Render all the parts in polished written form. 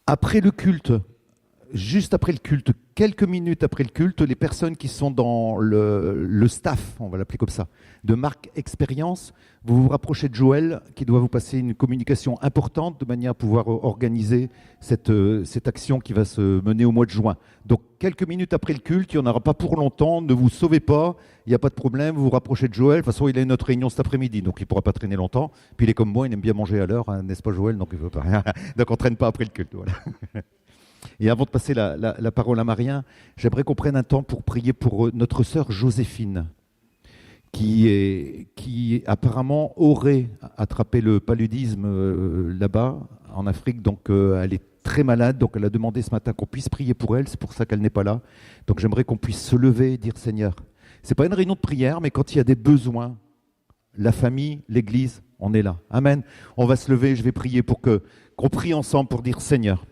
Après le culte, juste après le culte, quelques minutes après le culte, les personnes qui sont dans le staff, on va l'appeler comme ça, de Marc Expérience, vous vous rapprochez de Joël qui doit vous passer une communication importante de manière à pouvoir organiser cette action qui va se mener au mois de juin. Donc quelques minutes après le culte, il n'y en aura pas pour longtemps, ne vous sauvez pas, il n'y a pas de problème, vous vous rapprochez de Joël. De toute façon, il a une autre réunion cet après-midi, donc il ne pourra pas traîner longtemps. Puis il est comme moi, il aime bien manger à l'heure, hein, n'est-ce pas Joël? Donc il veut pas rien. Donc on ne traîne pas après le culte. Voilà. Et avant de passer la parole à Marien, j'aimerais qu'on prenne un temps pour prier pour notre sœur Joséphine, qui apparemment aurait attrapé le paludisme là-bas, en Afrique. Donc elle est très malade, donc elle a demandé ce matin qu'on puisse prier pour elle, c'est pour ça qu'elle n'est pas là. Donc j'aimerais qu'on puisse se lever et dire Seigneur, ce n'est pas une réunion de prière, mais quand il y a des besoins, la famille, l'Église, on est là. Amen. On va se lever, je vais prier pour qu'on prie ensemble pour dire Seigneur,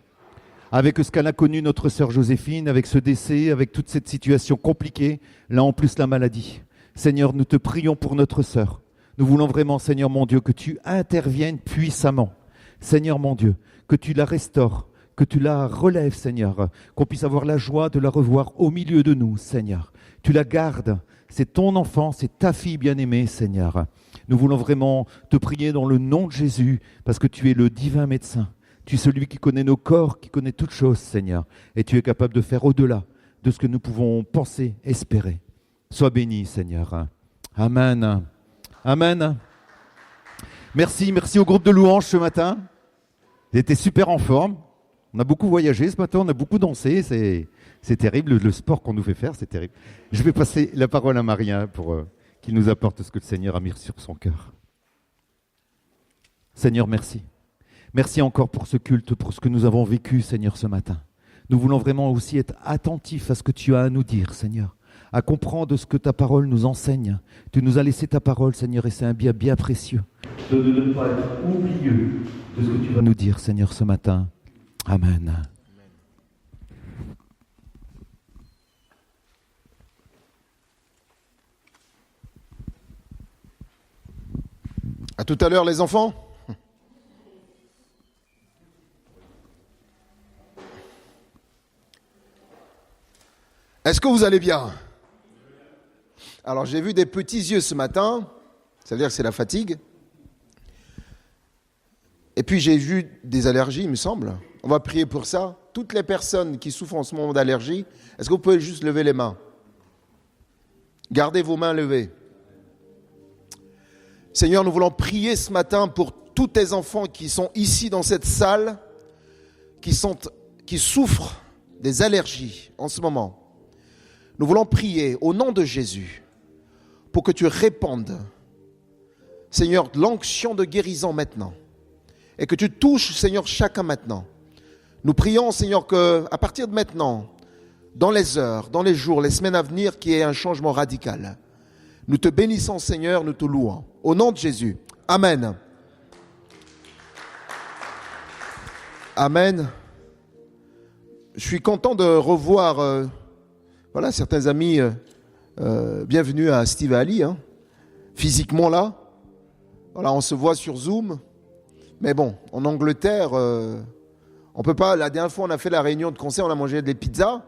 avec ce qu'elle a connu notre sœur Joséphine, avec ce décès, avec toute cette situation compliquée, là en plus la maladie. Seigneur, nous te prions pour notre sœur. Nous voulons vraiment, Seigneur mon Dieu, que tu interviennes puissamment. Seigneur mon Dieu, que tu la restaures, que tu la relèves, Seigneur, qu'on puisse avoir la joie de la revoir au milieu de nous, Seigneur. Tu la gardes, c'est ton enfant, c'est ta fille bien-aimée, Seigneur. Nous voulons vraiment te prier dans le nom de Jésus, parce que tu es le divin médecin. Tu es celui qui connaît nos corps, qui connaît toutes choses, Seigneur. Et tu es capable de faire au-delà de ce que nous pouvons penser, espérer. Sois béni, Seigneur. Amen. Amen. Merci au groupe de louanges ce matin. Ils étaient super en forme. On a beaucoup voyagé ce matin, on a beaucoup dansé. C'est terrible, le sport qu'on nous fait faire, c'est terrible. Je vais passer la parole à Marien pour qu'il nous apporte ce que le Seigneur a mis sur son cœur. Seigneur, merci. Merci encore pour ce culte, pour ce que nous avons vécu, Seigneur, ce matin. Nous voulons vraiment aussi être attentifs à ce que tu as à nous dire, Seigneur, à comprendre ce que ta parole nous enseigne. Tu nous as laissé ta parole, Seigneur, et c'est un bien bien précieux de ne pas être oublieux de ce que tu vas nous dire, Seigneur, ce matin. Amen. À tout à l'heure, les enfants. Est-ce que vous allez bien? Alors, j'ai vu des petits yeux ce matin, ça veut dire que c'est la fatigue. Et puis, j'ai vu des allergies, il me semble. On va prier pour ça. Toutes les personnes qui souffrent en ce moment d'allergie, est-ce que vous pouvez juste lever les mains? Gardez vos mains levées. Seigneur, nous voulons prier ce matin pour tous tes enfants qui sont ici dans cette salle, qui souffrent des allergies en ce moment. Nous voulons prier au nom de Jésus pour que tu répandes, Seigneur, l'onction de guérison maintenant et que tu touches, Seigneur, chacun maintenant. Nous prions, Seigneur, qu'à partir de maintenant, dans les heures, dans les jours, les semaines à venir, qu'il y ait un changement radical. Nous te bénissons, Seigneur, nous te louons. Au nom de Jésus. Amen. Amen. Je suis content de revoir certains amis. Bienvenue à Steve et Ali. Physiquement là. Voilà, on se voit sur Zoom. Mais bon, en Angleterre, on peut pas. La dernière fois, on a fait la réunion de conseil, on a mangé des pizzas.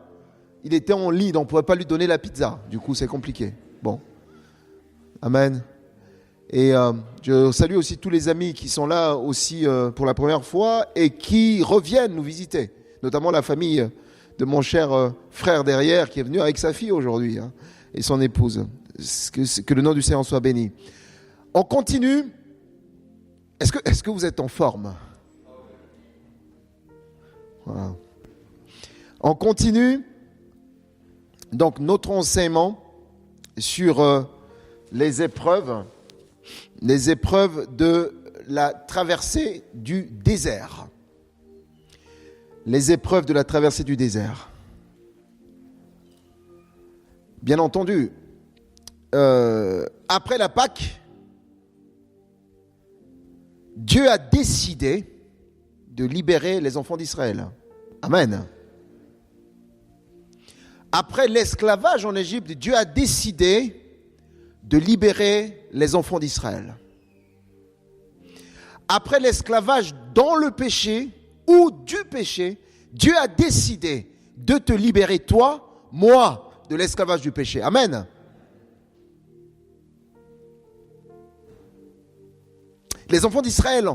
Il était en lit, donc on ne pouvait pas lui donner la pizza. Du coup, c'est compliqué. Bon. Amen. Et je salue aussi tous les amis qui sont là aussi pour la première fois et qui reviennent nous visiter. Notamment la famille de mon cher frère derrière qui est venu avec sa fille aujourd'hui et son épouse. Que le nom du Seigneur soit béni. On continue. Est-ce que vous êtes en forme? Voilà. On continue. Donc notre enseignement sur les épreuves de la traversée du désert. Les épreuves de la traversée du désert. Bien entendu, après la Pâque, Dieu a décidé de libérer les enfants d'Israël. Amen. Après l'esclavage en Égypte, Dieu a décidé de libérer les enfants d'Israël. Après l'esclavage dans le péché, ou du péché, Dieu a décidé de te libérer, toi, moi, de l'esclavage du péché. Amen. Les enfants d'Israël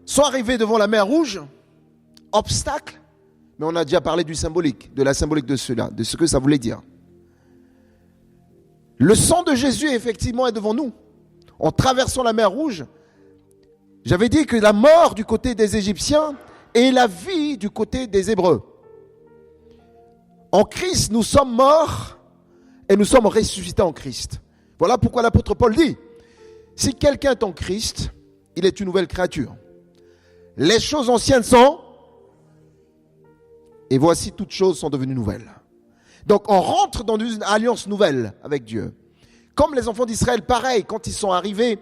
sont arrivés devant la mer Rouge, obstacle, mais on a déjà parlé du symbolique, de la symbolique de cela, de ce que ça voulait dire. Le sang de Jésus, effectivement, est devant nous. En traversant la mer Rouge, j'avais dit que la mort du côté des Égyptiens et la vie du côté des Hébreux. En Christ, nous sommes morts et nous sommes ressuscités en Christ. Voilà pourquoi l'apôtre Paul dit, si quelqu'un est en Christ, il est une nouvelle créature. Les choses anciennes sont, et voici toutes choses sont devenues nouvelles. Donc on rentre dans une alliance nouvelle avec Dieu. Comme les enfants d'Israël, pareil, quand ils sont arrivés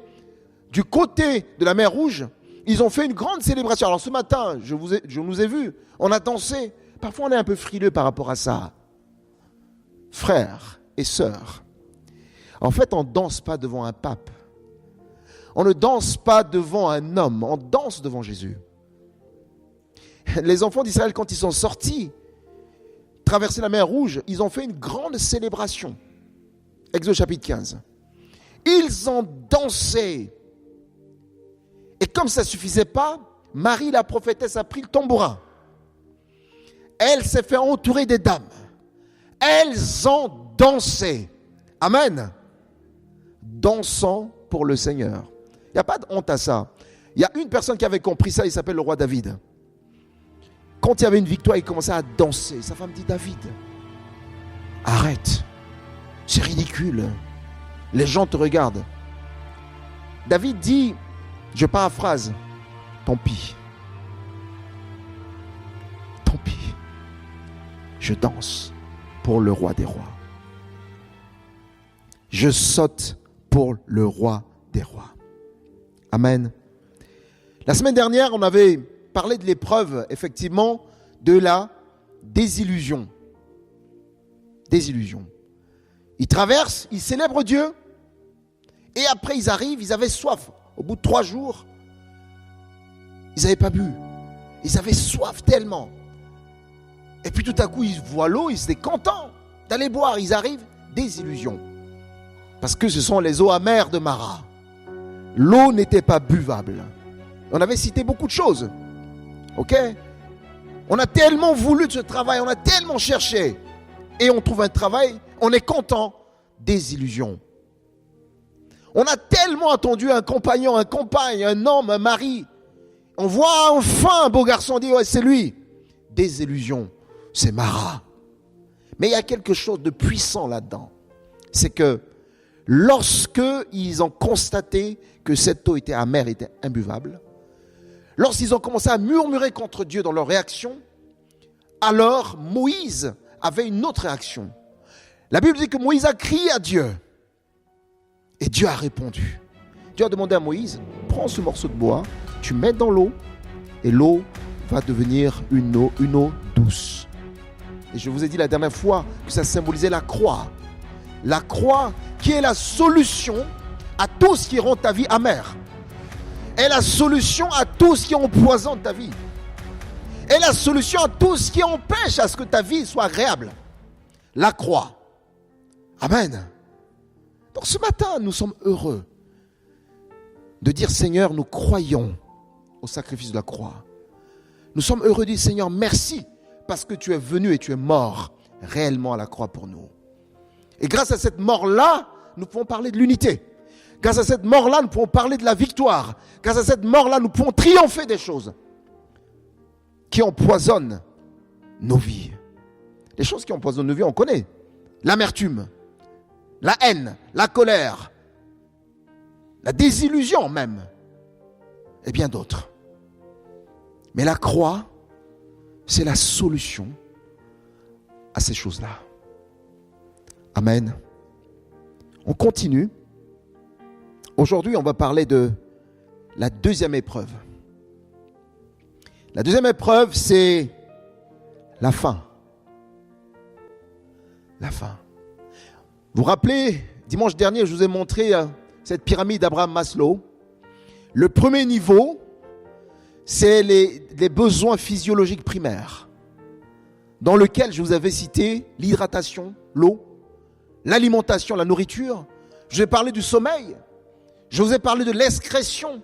du côté de la mer Rouge, ils ont fait une grande célébration. Alors ce matin, je nous ai vus, on a dansé. Parfois on est un peu frileux par rapport à ça. Frères et sœurs, en fait on ne danse pas devant un pape. On ne danse pas devant un homme, on danse devant Jésus. Les enfants d'Israël, quand ils sont sortis, traverser la mer Rouge, ils ont fait une grande célébration. Exode chapitre 15. Ils ont dansé. Et comme ça ne suffisait pas, Marie la prophétesse a pris le tambourin. Elle s'est fait entourer des dames. Elles ont dansé. Amen. Dansant pour le Seigneur. Il n'y a pas de honte à ça. Il y a une personne qui avait compris ça, il s'appelle le roi David. Quand il y avait une victoire, il commençait à danser. Sa femme dit, David, arrête. C'est ridicule. Les gens te regardent. David dit, je paraphrase, tant pis. Tant pis. Je danse pour le roi des rois. Je saute pour le roi des rois. Amen. La semaine dernière, on avait parlé de l'épreuve, effectivement, de la désillusion. Désillusion. Ils traversent, ils célèbrent Dieu, et après ils arrivent, ils avaient soif. Au bout de 3 jours, ils n'avaient pas bu. Ils avaient soif tellement. Et puis tout à coup, ils voient l'eau, ils étaient contents d'aller boire. Ils arrivent, désillusion. Parce que ce sont les eaux amères de Mara. L'eau n'était pas buvable. On avait cité beaucoup de choses. Ok ? On a tellement voulu de ce travail, on a tellement cherché. Et on trouve un travail, on est content. Désillusion. On a tellement attendu un compagnon, un compagne, un homme, un mari. On voit enfin un beau garçon, on dit ouais, c'est lui. Désillusion, c'est Mara. Mais il y a quelque chose de puissant là-dedans. C'est que lorsque ils ont constaté que cette eau était amère, était imbuvable, lorsqu'ils ont commencé à murmurer contre Dieu dans leur réaction, alors Moïse avait une autre réaction. La Bible dit que Moïse a crié à Dieu. Et Dieu a répondu. Dieu a demandé à Moïse, prends ce morceau de bois, tu mets dans l'eau, et l'eau va devenir une eau douce. Et je vous ai dit la dernière fois que ça symbolisait la croix. La croix qui est la solution à tout ce qui rend ta vie amère. Est la solution à tout ce qui empoisonne ta vie. Est la solution à tout ce qui empêche à ce que ta vie soit agréable. La croix. Amen. Donc ce matin, nous sommes heureux de dire Seigneur, nous croyons au sacrifice de la croix. Nous sommes heureux de dire Seigneur, merci parce que tu es venu et tu es mort réellement à la croix pour nous. Et grâce à cette mort-là, nous pouvons parler de l'unité. Grâce à cette mort-là, nous pouvons parler de la victoire. Grâce à cette mort-là, nous pouvons triompher des choses qui empoisonnent nos vies. Les choses qui empoisonnent nos vies, on connaît. L'amertume, la haine, la colère, la désillusion même, et bien d'autres. Mais la croix, c'est la solution à ces choses-là. Amen. On continue. Aujourd'hui, on va parler de la deuxième épreuve. La deuxième épreuve, c'est la faim. La faim. Vous vous rappelez, dimanche dernier, je vous ai montré cette pyramide d'Abraham Maslow. Le premier niveau, c'est les besoins physiologiques primaires, dans lesquels je vous avais cité l'hydratation, l'eau, l'alimentation, la nourriture. Je vous ai parlé du sommeil. Je vous ai parlé de l'excrétion.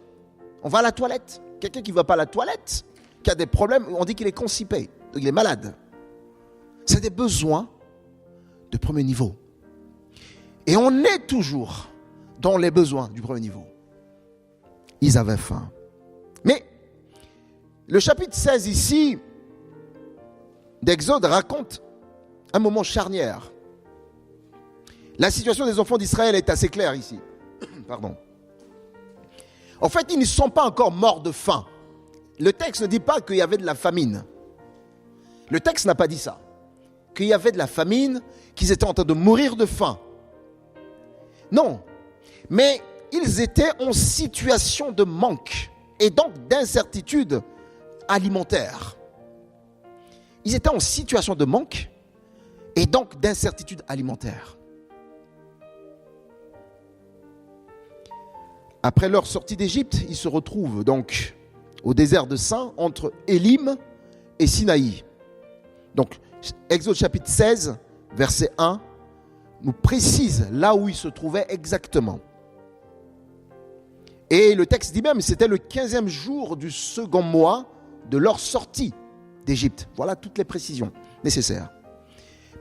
On va à la toilette. Quelqu'un qui ne va pas à la toilette, qui a des problèmes, on dit qu'il est constipé, donc il est malade. C'est des besoins de premier niveau. Et on est toujours dans les besoins du premier niveau. Ils avaient faim. Mais le chapitre 16 ici d'Exode raconte un moment charnière. La situation des enfants d'Israël est assez claire ici. Pardon. En fait, ils ne sont pas encore morts de faim. Le texte ne dit pas qu'il y avait de la famine. Le texte n'a pas dit ça. Qu'il y avait de la famine, qu'ils étaient en train de mourir de faim. Non. Mais ils étaient en situation de manque et donc d'incertitude alimentaire. Ils étaient en situation de manque et donc d'incertitude alimentaire. Après leur sortie d'Égypte, ils se retrouvent donc au désert de Sin, entre Élim et Sinaï. Donc, Exode chapitre 16, verset 1, nous précise là où ils se trouvaient exactement. Et le texte dit même, c'était le 15e jour du second mois de leur sortie d'Égypte. Voilà toutes les précisions nécessaires.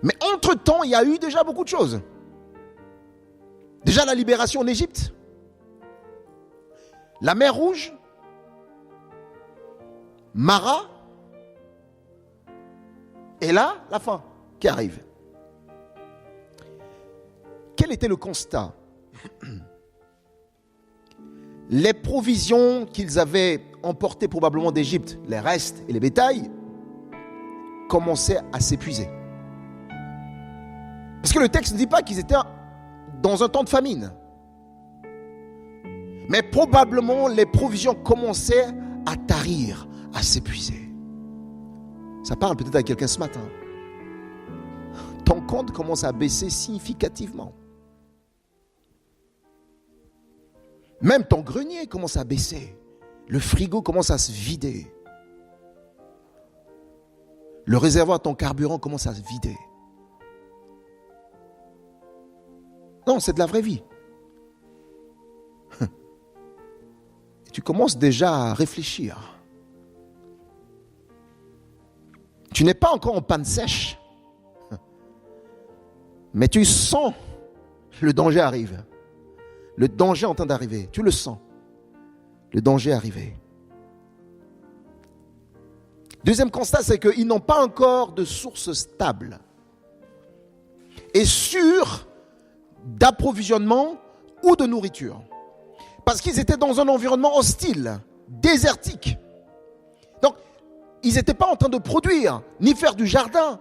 Mais entre-temps, il y a eu déjà beaucoup de choses. Déjà la libération en Égypte, la mer Rouge, Mara, et là, la faim qui arrive. Quel était le constat? Les provisions qu'ils avaient emportées probablement d'Égypte, les restes et les bétails, commençaient à s'épuiser. Parce que le texte ne dit pas qu'ils étaient dans un temps de famine. Mais probablement les provisions commençaient à tarir, à s'épuiser. Ça parle peut-être à quelqu'un ce matin. Ton compte commence à baisser significativement. Même ton grenier commence à baisser. Le frigo commence à se vider. Le réservoir de ton carburant commence à se vider. Non, c'est de la vraie vie. Et tu commences déjà à réfléchir. Tu n'es pas encore en panne sèche. Mais tu sens le danger arrive. Le danger est en train d'arriver. Tu le sens. Le danger est arrivé. Deuxième constat, c'est qu'ils n'ont pas encore de source stable et sûre d'approvisionnement ou de nourriture. Parce qu'ils étaient dans un environnement hostile, désertique. Donc, ils n'étaient pas en train de produire, ni faire du jardin.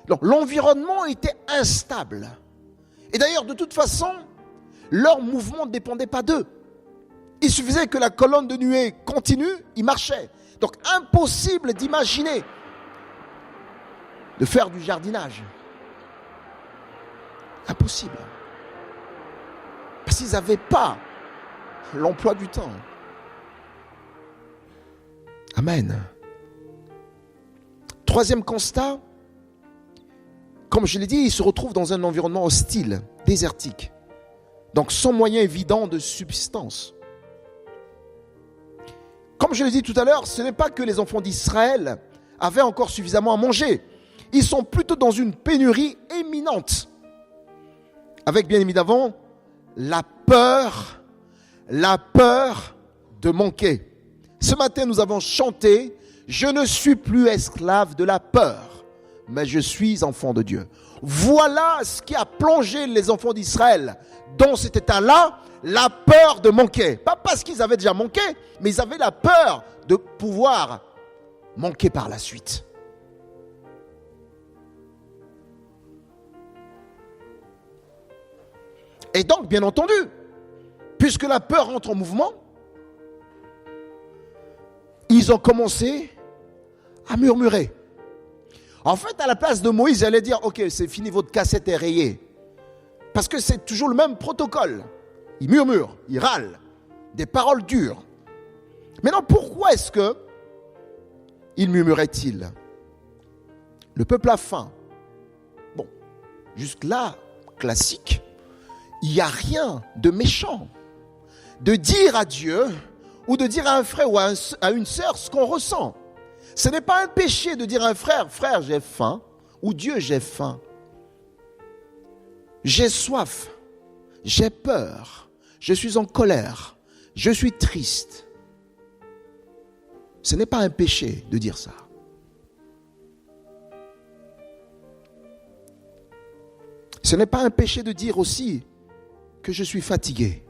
Donc, l'environnement était instable. Et d'ailleurs, de toute façon, leur mouvement ne dépendait pas d'eux. Il suffisait que la colonne de nuée continue, ils marchaient. Donc, impossible d'imaginer de faire du jardinage. Impossible. Parce qu'ils n'avaient pas l'emploi du temps. Amen. Troisième constat, comme je l'ai dit, ils se retrouvent dans un environnement hostile, désertique. Donc sans moyen évident de subsistance. Comme je l'ai dit tout à l'heure, ce n'est pas que les enfants d'Israël avaient encore suffisamment à manger. Ils sont plutôt dans une pénurie imminente. Avec bien évidemment la peur de manquer. Ce matin, nous avons chanté « Je ne suis plus esclave de la peur, mais je suis enfant de Dieu ». Voilà ce qui a plongé les enfants d'Israël dans cet état-là, la peur de manquer. Pas parce qu'ils avaient déjà manqué, mais ils avaient la peur de pouvoir manquer par la suite. Et donc, bien entendu, puisque la peur entre en mouvement, ils ont commencé à murmurer. En fait, à la place de Moïse, j'allais dire, ok, c'est fini, votre cassette est rayée. Parce que c'est toujours le même protocole. Ils murmurent, ils râlent, des paroles dures. Maintenant, pourquoi est-ce que il murmurait-il? Le peuple a faim. Bon, jusque-là, classique, il n'y a rien de méchant de dire à Dieu ou de dire à un frère ou à une sœur ce qu'on ressent. Ce n'est pas un péché de dire à un frère, frère, j'ai faim, ou Dieu, j'ai faim. J'ai soif, j'ai peur, je suis en colère, je suis triste. Ce n'est pas un péché de dire ça. Ce n'est pas un péché de dire aussi que je suis fatigué.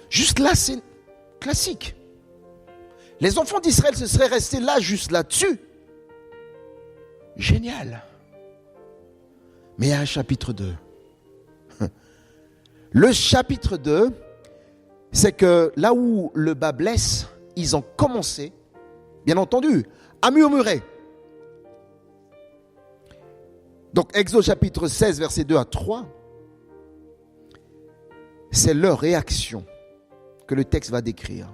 Juste là, c'est classique. Les enfants d'Israël se seraient restés là, juste là-dessus. Génial. Mais il y a un chapitre 2. Le chapitre 2, c'est que là où le bas blesse, ils ont commencé, bien entendu, à murmurer. Donc, Exode chapitre 16, versets 2 à 3, c'est leur réaction que le texte va décrire.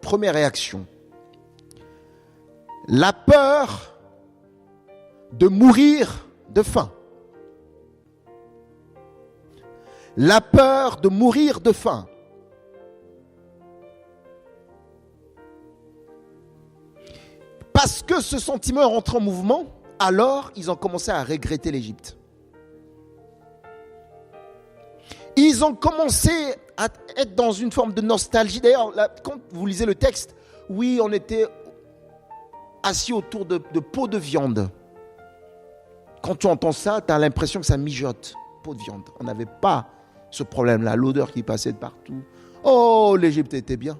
Première réaction. La peur de mourir de faim. La peur de mourir de faim. Parce que ce sentiment est rentré en mouvement, alors ils ont commencé à regretter l'Égypte. Ils ont commencé à être dans une forme de nostalgie. D'ailleurs, là, quand vous lisez le texte, oui, on était assis autour de pots de viande. Quand tu entends ça, tu as l'impression que ça mijote. Pot de viande. On n'avait pas ce problème-là, l'odeur qui passait de partout. Oh, l'Égypte était bien.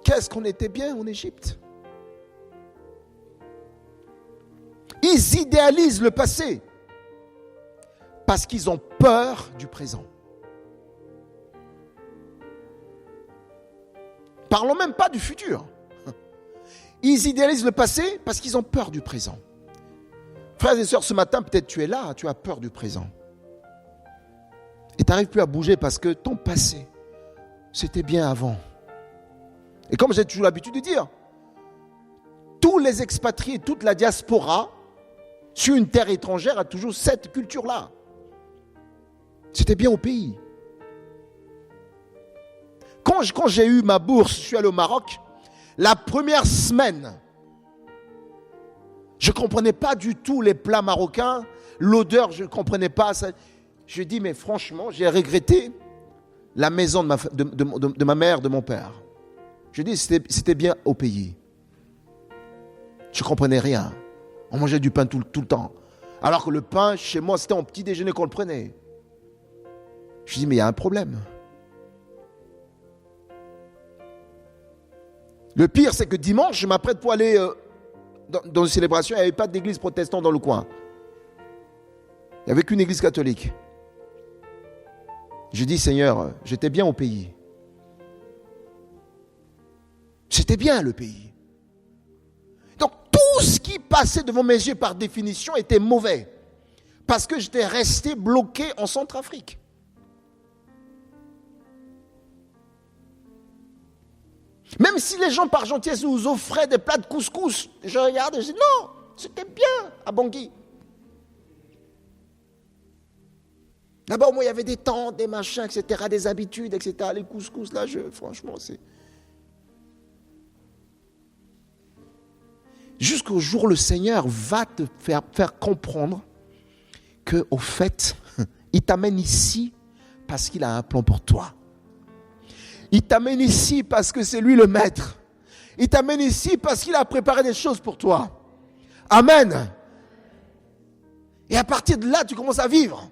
Qu'est-ce qu'on était bien en Égypte? Ils idéalisent le passé parce qu'ils ont peur du présent. Parlons même pas du futur. Ils idéalisent le passé parce qu'ils ont peur du présent. Frères et sœurs, ce matin, peut-être tu es là, tu as peur du présent. Et tu n'arrives plus à bouger parce que ton passé, c'était bien avant. Et comme j'ai toujours l'habitude de dire, tous les expatriés, toute la diaspora, sur une terre étrangère, a toujours cette culture-là. C'était bien au pays. Quand j'ai eu ma bourse, je suis allé au Maroc, la première semaine, je ne comprenais pas du tout les plats marocains, l'odeur, je ne comprenais pas. Ça. Je dis, mais franchement, j'ai regretté la maison de ma mère, de mon père. Je dis, c'était bien au pays. Je ne comprenais rien. On mangeait du pain tout le temps. Alors que le pain, chez moi, c'était en petit déjeuner qu'on le prenait. Je dis, mais il y a un problème. Le pire, c'est que dimanche, je m'apprête pour aller dans une célébration. Il n'y avait pas d'église protestante dans le coin. Il n'y avait qu'une église catholique. Je dis, Seigneur, j'étais bien au pays. C'était bien le pays. Donc tout ce qui passait devant mes yeux par définition était mauvais. Parce que j'étais resté bloqué en Centrafrique. Même si les gens par gentillesse nous offraient des plats de couscous, je regardais et je dis non, c'était bien à Bangui. Là-bas, au moins, il y avait des tentes, des machins, etc., des habitudes, etc. Les couscous, là, franchement, c'est... Jusqu'au jour où le Seigneur va te faire comprendre qu'au fait, il t'amène ici parce qu'il a un plan pour toi. Il t'amène ici parce que c'est lui le maître. Il t'amène ici parce qu'il a préparé des choses pour toi. Amen. Et à partir de là, tu commences à vivre.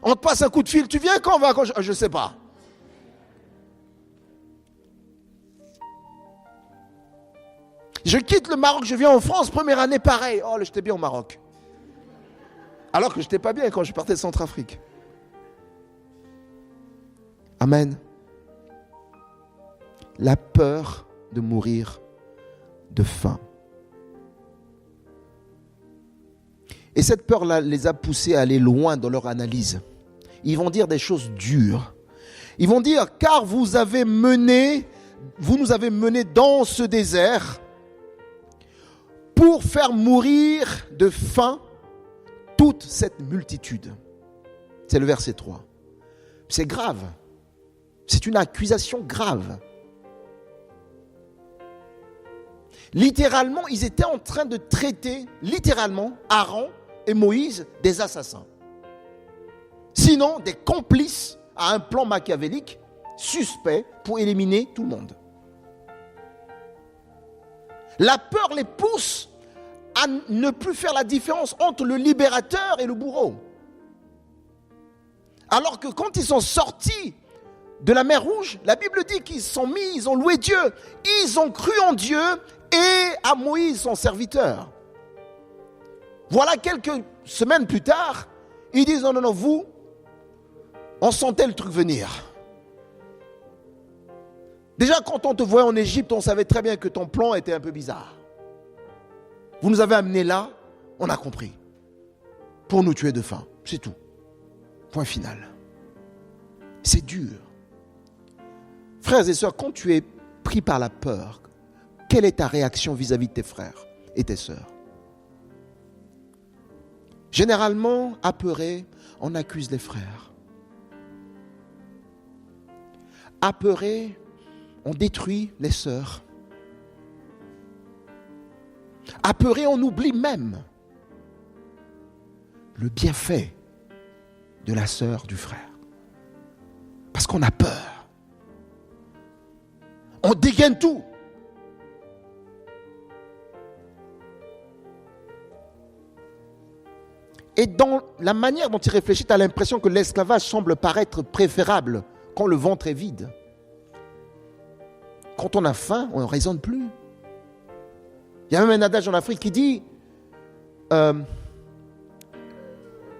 On te passe un coup de fil. Tu viens quand on va? Je ne sais pas. Je quitte le Maroc, je viens en France, première année pareil. Oh, j'étais bien au Maroc. Alors que je n'étais pas bien quand je partais de Centrafrique. Amen. La peur de mourir de faim. Et cette peur-là les a poussés à aller loin dans leur analyse. Ils vont dire des choses dures. Ils vont dire, car vous nous avez menés dans ce désert pour faire mourir de faim toute cette multitude. C'est le verset 3. C'est grave. C'est une accusation grave. Littéralement, ils étaient en train de traiter, littéralement, Aaron et Moïse des assassins. Sinon, des complices à un plan machiavélique, suspect pour éliminer tout le monde. La peur les pousse à ne plus faire la différence entre le libérateur et le bourreau. Alors que quand ils sont sortis de la mer Rouge, la Bible dit qu'ils ils ont loué Dieu, ils ont cru en Dieu et à Moïse son serviteur. Voilà quelques semaines plus tard, ils disent non, vous, on sentait le truc venir. Déjà quand on te voyait en Égypte, on savait très bien que ton plan était un peu bizarre. Vous nous avez amenés là, on a compris. Pour nous tuer de faim, c'est tout. Point final. C'est dur. Frères et sœurs, quand tu es pris par la peur, quelle est ta réaction vis-à-vis de tes frères et tes sœurs? Généralement, apeurés, on accuse les frères. Apeurés, on détruit les sœurs. Apeurés, on oublie même le bienfait de la sœur, du frère. Parce qu'on a peur. On dégaine tout. Et dans la manière dont il réfléchit, tu as l'impression que l'esclavage semble paraître préférable quand le ventre est vide. Quand on a faim, on ne raisonne plus. Il y a même un adage en Afrique qui dit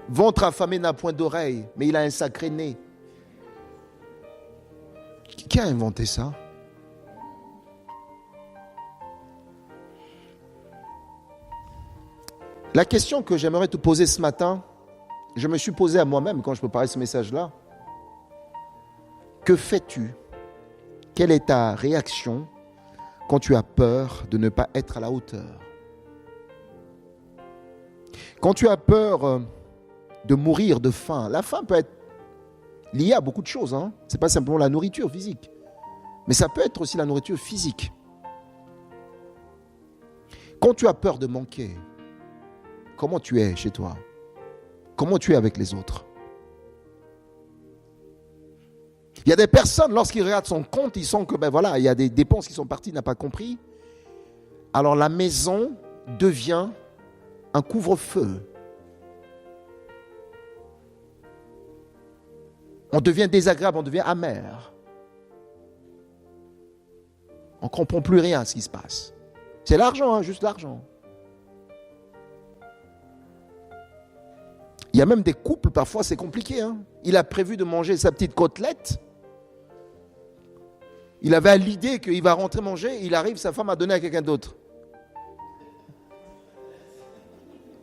ventre affamé n'a point d'oreille, mais il a un sacré nez. Qui a inventé ça? La question que j'aimerais te poser ce matin, je me suis posée à moi-même quand je préparais ce message-là. Que fais-tu? Quelle est ta réaction quand tu as peur de ne pas être à la hauteur? Quand tu as peur de mourir de faim, la faim peut être liée à beaucoup de choses. Ce n'est pas simplement la nourriture physique, mais ça peut être aussi la nourriture physique. Quand tu as peur de manquer, comment tu es chez toi? Comment tu es avec les autres? Il y a des personnes, lorsqu'ils regardent son compte, ils sentent que il y a des dépenses qui sont parties, il n'a pas compris. Alors la maison devient un couvre-feu. On devient désagréable, on devient amer. On ne comprend plus rien à ce qui se passe. C'est l'argent, juste l'argent. Il y a même des couples, parfois c'est compliqué. Il a prévu de manger sa petite côtelette. Il avait l'idée qu'il va rentrer manger, il arrive, sa femme a donné à quelqu'un d'autre.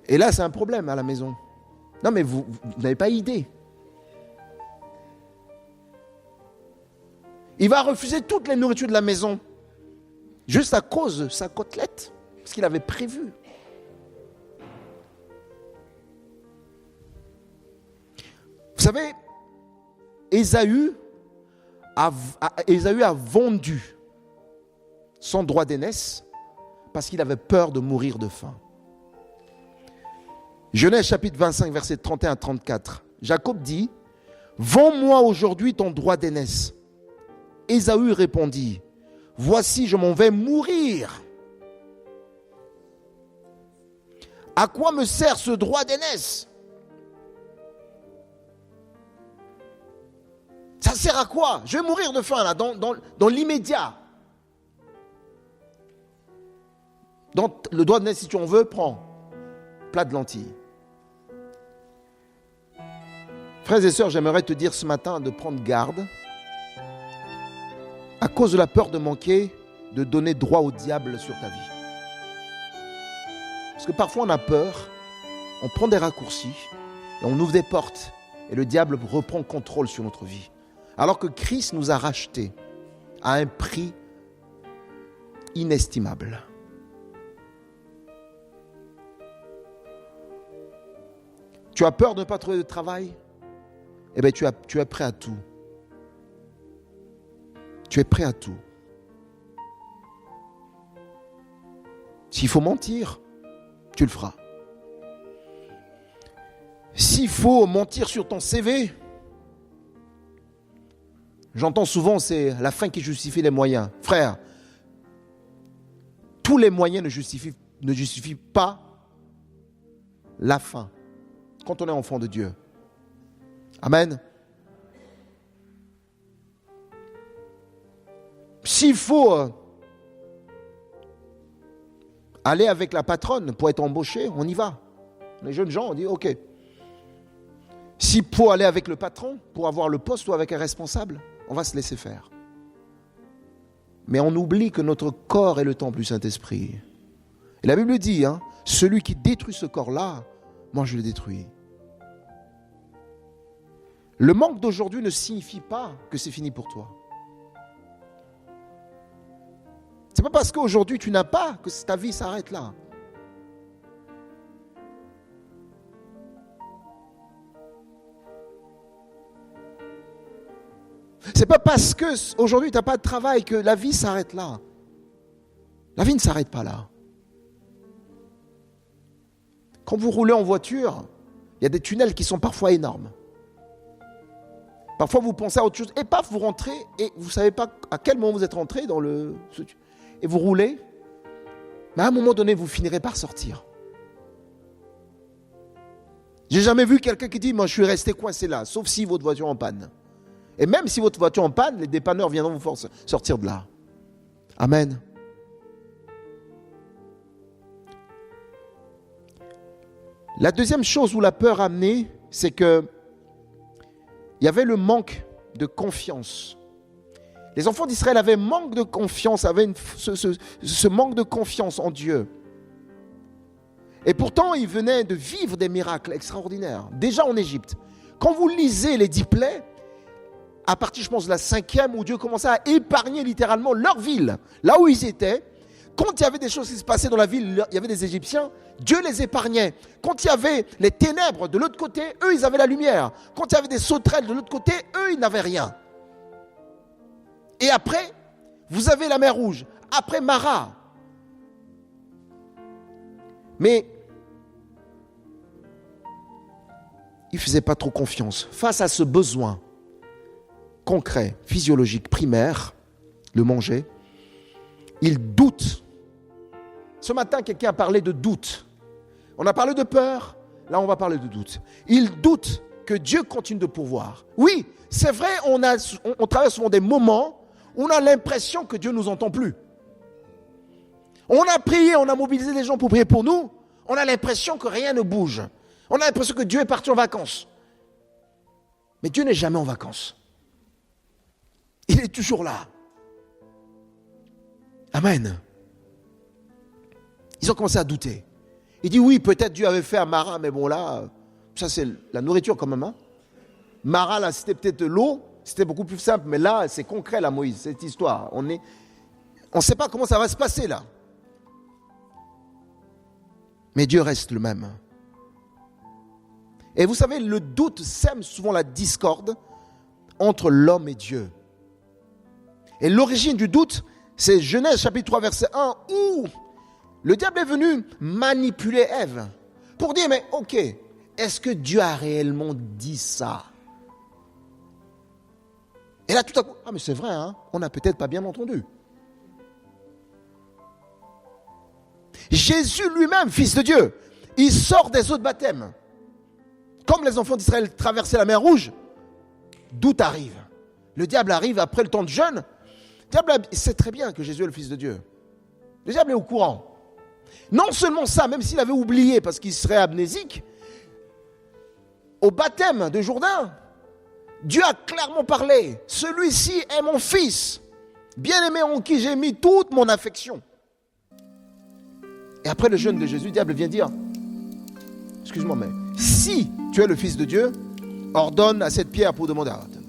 Et là, c'est un problème à la maison. Non, mais vous n'avez pas idée. Il va refuser toutes les nourritures de la maison, juste à cause de sa côtelette, parce qu'il avait prévu. Vous savez, Ésaü a vendu son droit d'aînesse parce qu'il avait peur de mourir de faim. Genèse chapitre 25, versets 31 à 34. Jacob dit, « Vends-moi aujourd'hui ton droit d'aînesse. » Ésaü répondit, « Voici, je m'en vais mourir. À quoi me sert ce droit d'aînesse? Ça sert à quoi? Je vais mourir de faim là, dans l'immédiat. Donc le droit d'aînesse, si tu en veux, prends. Plat de lentilles. Frères et sœurs, j'aimerais te dire ce matin de prendre garde à cause de la peur de manquer, de donner droit au diable sur ta vie. Parce que parfois on a peur, on prend des raccourcis et on ouvre des portes Et le diable reprend contrôle sur notre vie. Alors que Christ nous a rachetés à un prix inestimable. Tu as peur de ne pas trouver de travail? Eh bien, tu es prêt à tout. Tu es prêt à tout. S'il faut mentir, tu le feras. S'il faut mentir sur ton CV, j'entends souvent c'est la fin qui justifie les moyens. Frère, tous les moyens ne justifient pas la fin quand on est enfant de Dieu. Amen. S'il faut aller avec la patronne pour être embauché, on y va. Les jeunes gens, on dit ok. S'il faut aller avec le patron pour avoir le poste ou avec un responsable, on va se laisser faire. Mais on oublie que notre corps est le temple du Saint-Esprit. Et la Bible dit, celui qui détruit ce corps-là, moi je le détruis. Le manque d'aujourd'hui ne signifie pas que c'est fini pour toi. C'est pas parce qu'aujourd'hui tu n'as pas que ta vie s'arrête là. C'est pas parce qu'aujourd'hui tu n'as pas de travail que la vie s'arrête là. La vie ne s'arrête pas là. Quand vous roulez en voiture, il y a des tunnels qui sont parfois énormes. Parfois vous pensez à autre chose et paf, vous rentrez et vous ne savez pas à quel moment vous êtes rentré dans et vous roulez, mais à un moment donné vous finirez par sortir. J'ai jamais vu quelqu'un qui dit moi je suis resté coincé là, sauf si votre voiture est en panne. Et même si votre voiture est en panne, les dépanneurs viendront vous faire sortir de là. Amen. La deuxième chose où la peur a amené, c'est que il y avait le manque de confiance. Les enfants d'Israël avaient manque de confiance, avaient ce manque de confiance en Dieu. Et pourtant, ils venaient de vivre des miracles extraordinaires, déjà en Égypte. Quand vous lisez les 10 plaies, à partir, je pense, de la 5e, où Dieu commençait à épargner littéralement leur ville, là où ils étaient, quand il y avait des choses qui se passaient dans la ville, il y avait des Égyptiens, Dieu les épargnait. Quand il y avait les ténèbres de l'autre côté, eux, ils avaient la lumière. Quand il y avait des sauterelles de l'autre côté, eux, ils n'avaient rien. Et après, vous avez la mer Rouge. Après, Mara. Mais ils ne faisaient pas trop confiance. Face à ce besoin concret, physiologique, primaire, le manger, ils doutent. Ce matin, quelqu'un a parlé de doute. On a parlé de peur, là on va parler de doute. Ils doutent que Dieu continue de pourvoir. Oui, c'est vrai, on traverse souvent des moments où on a l'impression que Dieu ne nous entend plus. On a prié, on a mobilisé des gens pour prier pour nous, on a l'impression que rien ne bouge. On a l'impression que Dieu est parti en vacances. Mais Dieu n'est jamais en vacances. Il est toujours là. Amen. Ils ont commencé à douter. Il dit oui, peut-être Dieu avait fait à Mara, mais bon là, ça c'est la nourriture quand même. Mara là, c'était peut-être l'eau, c'était beaucoup plus simple, mais là c'est concret là, Moïse, cette histoire. On ne sait pas comment ça va se passer là. Mais Dieu reste le même. Et vous savez, le doute sème souvent la discorde entre l'homme et Dieu. Et l'origine du doute, c'est Genèse chapitre 3 verset 1 où le diable est venu manipuler Ève pour dire mais ok, est-ce que Dieu a réellement dit ça? Et là tout à coup, ah mais c'est vrai, on n'a peut-être pas bien entendu. Jésus lui-même, fils de Dieu, il sort des eaux de baptême. Comme les enfants d'Israël traversaient la mer Rouge, doute arrive. Le diable arrive après le temps de jeûne. Le diable sait très bien que Jésus est le Fils de Dieu. Le diable est au courant. Non seulement ça, même s'il avait oublié parce qu'il serait amnésique, au baptême de Jourdain, Dieu a clairement parlé. Celui-ci est mon fils, bien-aimé en qui j'ai mis toute mon affection. Et après le jeûne de Jésus, le diable vient dire, excuse-moi, mais si tu es le Fils de Dieu, ordonne à cette pierre pour demander. Attendez.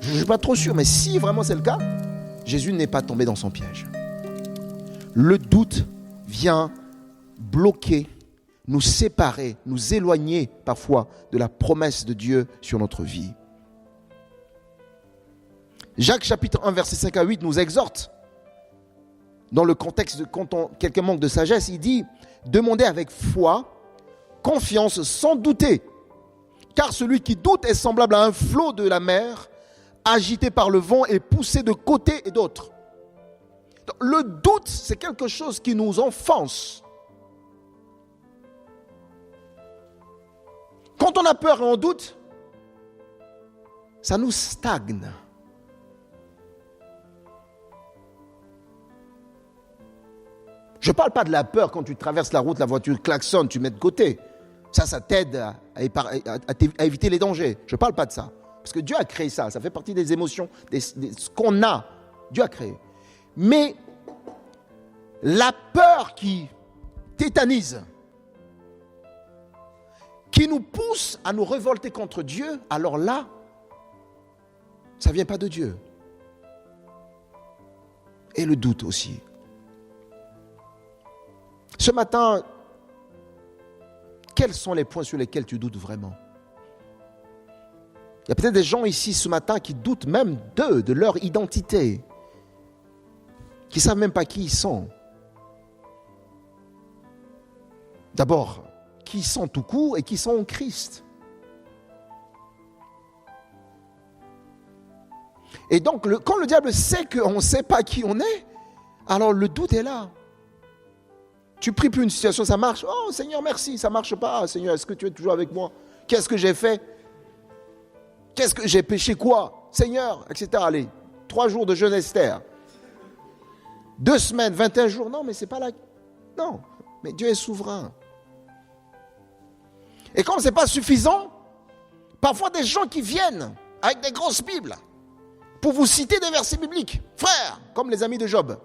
Je ne suis pas trop sûr, mais si vraiment c'est le cas, Jésus n'est pas tombé dans son piège. Le doute vient bloquer, nous séparer, nous éloigner parfois de la promesse de Dieu sur notre vie. Jacques chapitre 1 verset 5 à 8 nous exhorte, dans le contexte de quand quelqu'un manque de sagesse, il dit « Demandez avec foi, confiance, sans douter, car celui qui doute est semblable à un flot de la mer, agité par le vent et poussé de côté et d'autre. » Le doute, c'est quelque chose qui nous enfonce. Quand on a peur et on doute, ça nous stagne. Je ne parle pas de la peur quand tu traverses la route, la voiture klaxonne, tu mets de côté. Ça t'aide à éviter les dangers. Je ne parle pas de ça. Parce que Dieu a créé ça. Ça fait partie des émotions, ce qu'on a. Dieu a créé. Mais la peur qui tétanise, qui nous pousse à nous révolter contre Dieu, alors là, ça ne vient pas de Dieu. Et le doute aussi. Ce matin, quels sont les points sur lesquels tu doutes vraiment? Il y a peut-être des gens ici ce matin qui doutent même d'eux, de leur identité, qui ne savent même pas qui ils sont. D'abord, qui ils sont tout court et qui sont en Christ. Et donc, quand le diable sait qu'on ne sait pas qui on est, alors le doute est là. Tu pries pour une situation, ça marche. Oh Seigneur, merci, ça ne marche pas. Seigneur, est-ce que tu es toujours avec moi? Qu'est-ce que j'ai fait? Qu'est-ce que j'ai péché quoi? Seigneur, etc. Allez, 3 jours de jeûne Esther. 2 semaines, 21 jours. Non, mais c'est pas là. Non, mais Dieu est souverain. Et comme ce n'est pas suffisant, parfois des gens qui viennent avec des grosses Bibles pour vous citer des versets bibliques. Frère, comme les amis de Job.